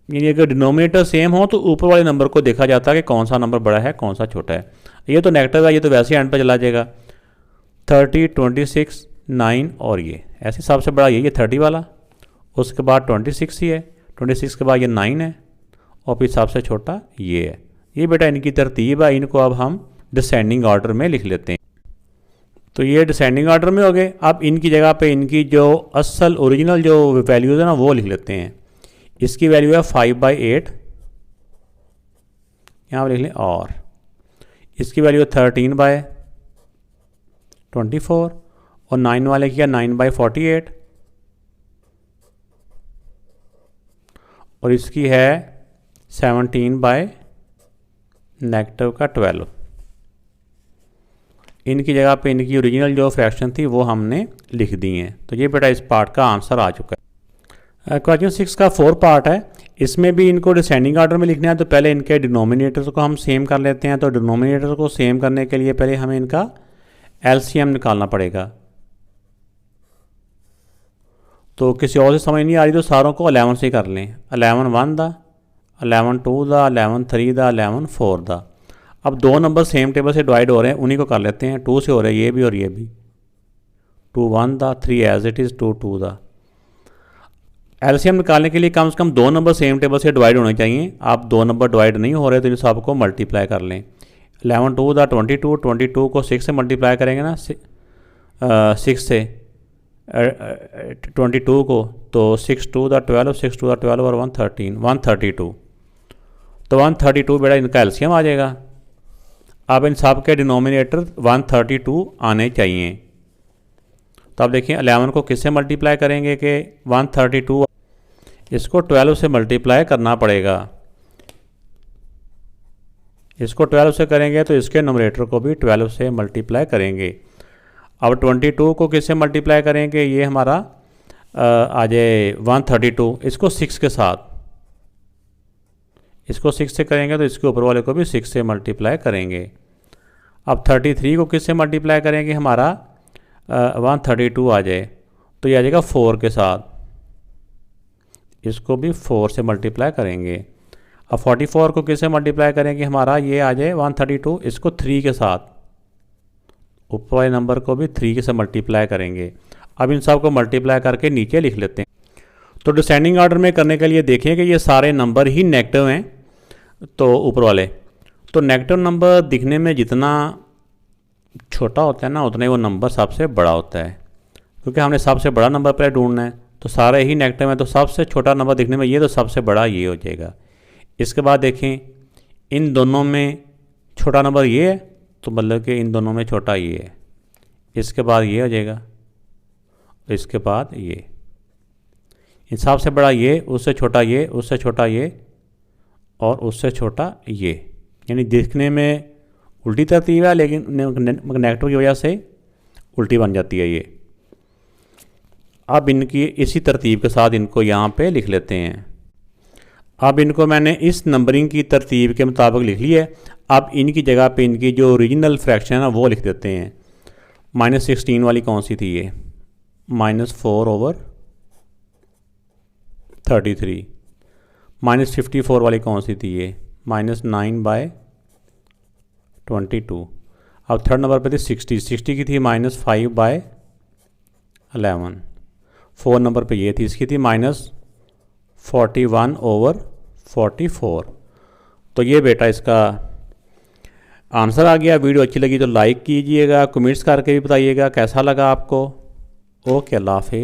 यानी अगर डिनोमिनेटर सेम हो तो ऊपर वाले नंबर को देखा जाता है कि कौन सा नंबर बड़ा है कौन सा छोटा है। ये तो नेगेटिव है, ये तो वैसे एंड पर चला जाएगा। 30 26 9 और ये ऐसे सबसे बड़ा ये 30 वाला, उसके बाद 26 ही है, 26 के बाद ये 9 है, और फिर सबसे छोटा ये है। ये बेटा इनकी तरतीब है। इनको अब हम डिसेंडिंग ऑर्डर में लिख लेते हैं। तो ये डिसेंडिंग ऑर्डर में हो गए। अब इनकी जगह पे इनकी जो असल ओरिजिनल जो वैल्यूज़ है ना वो लिख लेते हैं। इसकी वैल्यू है 5/8, यहाँ पर लिख लें, और इसकी वैल्यू 13/24, और 9 वाले की है 9/48, और इसकी है 17/-12। इनकी जगह पे इनकी ओरिजिनल जो फ्रैक्शन थी वो हमने लिख दी हैं। तो ये बेटा इस पार्ट का आंसर आ चुका है। क्वेश्चन 6 का 4 पार्ट है, इसमें भी इनको डिसेंडिंग ऑर्डर में लिखना है। तो पहले इनके डिनोमिनेटर्स को हम सेम कर लेते हैं। तो डिनोमिनेटर को सेम करने के लिए पहले हमें इनका एलसीएम निकालना पड़ेगा। तो किसी और से समझ नहीं आ रही तो सारों को 11 से कर लें। 11 1 दा 11 2 दा, 11 3 दा, 11 4 दा। अब दो नंबर सेम टेबल से डिवाइड हो रहे हैं, उन्हीं को कर लेते हैं। 2 से हो रहा है ये भी और ये भी। 2 1 दा, 3 एज इट इज़, 2 2 दा। एलसीएम निकालने के लिए कम से कम दो नंबर सेम टेबल से डिवाइड होने चाहिए। आप दो नंबर डिवाइड नहीं हो रहे तो इन सबको मल्टीप्लाई कर लें। 11 2 दा 22, 22 को 6 से मल्टीप्लाई करेंगे ना, 6 से 22 को, तो 6 2 दा 12, 6 2 दा 12 और 113, 132। तो 132 बेटा इनका एलसीएम आ जाएगा। अब इन सब के डिनोमिनेटर 132 आने चाहिए। तो आप देखिए 11 को किससे मल्टीप्लाई करेंगे कि 132, इसको 12 से मल्टीप्लाई करना पड़ेगा। इसको 12 से करेंगे तो इसके नोमिनेटर को भी 12 से मल्टीप्लाई करेंगे। अब 22 को किससे मल्टीप्लाई करेंगे, ये हमारा आ जाए 132, इसको 6 के साथ, इसको 6 से करेंगे तो इसके ऊपर वाले को भी 6 से मल्टीप्लाई करेंगे। अब 33 को किससे मल्टीप्लाई करेंगे, हमारा 132 आ जाए तो ये आ जाएगा 4 के साथ, इसको भी 4 से मल्टीप्लाई करेंगे। अब 44 को किससे मल्टीप्लाई करेंगे, हमारा ये आ जाए 132, इसको 3 के साथ, ऊपर वाले नंबर को भी 3 से मल्टीप्लाई करेंगे। अब इन सब को मल्टीप्लाई करके नीचे लिख लेते हैं। तो डिसेंडिंग ऑर्डर में करने के लिए देखें कि ये सारे नंबर ही नेगेटिव हैं, तो ऊपर वाले, तो नेगेटिव नंबर दिखने में जितना छोटा होता है ना, उतना ही वो नंबर सबसे बड़ा होता है, क्योंकि हमने सबसे बड़ा नंबर पहले ढूंढना है। तो सारे ही नेगेटिव हैं, तो सबसे छोटा नंबर दिखने में ये, तो सबसे बड़ा ये हो जाएगा। इसके बाद देखें इन दोनों में छोटा नंबर ये है, तो मतलब कि इन दोनों में छोटा ये है। इसके बाद ये हो जाएगा, इसके बाद ये, इन सबसे बड़ा ये, उससे छोटा ये, उससे छोटा ये और उससे छोटा ये। यानी दिखने में उल्टी तरतीब है, लेकिन नेगेटिव की वजह से उल्टी बन जाती है ये। अब इनकी इसी तरतीब के साथ इनको यहाँ पे लिख लेते हैं। अब इनको मैंने इस नंबरिंग की तरतीब के मुताबिक लिख लिया है। अब इनकी जगह पे इनकी जो ओरिजिनल फ्रैक्शन है ना वो लिख देते हैं। -16 वाली कौन सी थी, ये -4/33। -54 वाली कौन सी थी, ये -9/22। अब थर्ड नंबर पे थी 60 की थी -5/11। 4 नंबर पे ये थी, इसकी थी -41/44। तो ये बेटा इसका आंसर आ गया। वीडियो अच्छी लगी तो लाइक कीजिएगा, कमेंट्स करके भी बताइएगा कैसा लगा आपको। ओके, अल्लाह हाफिज़।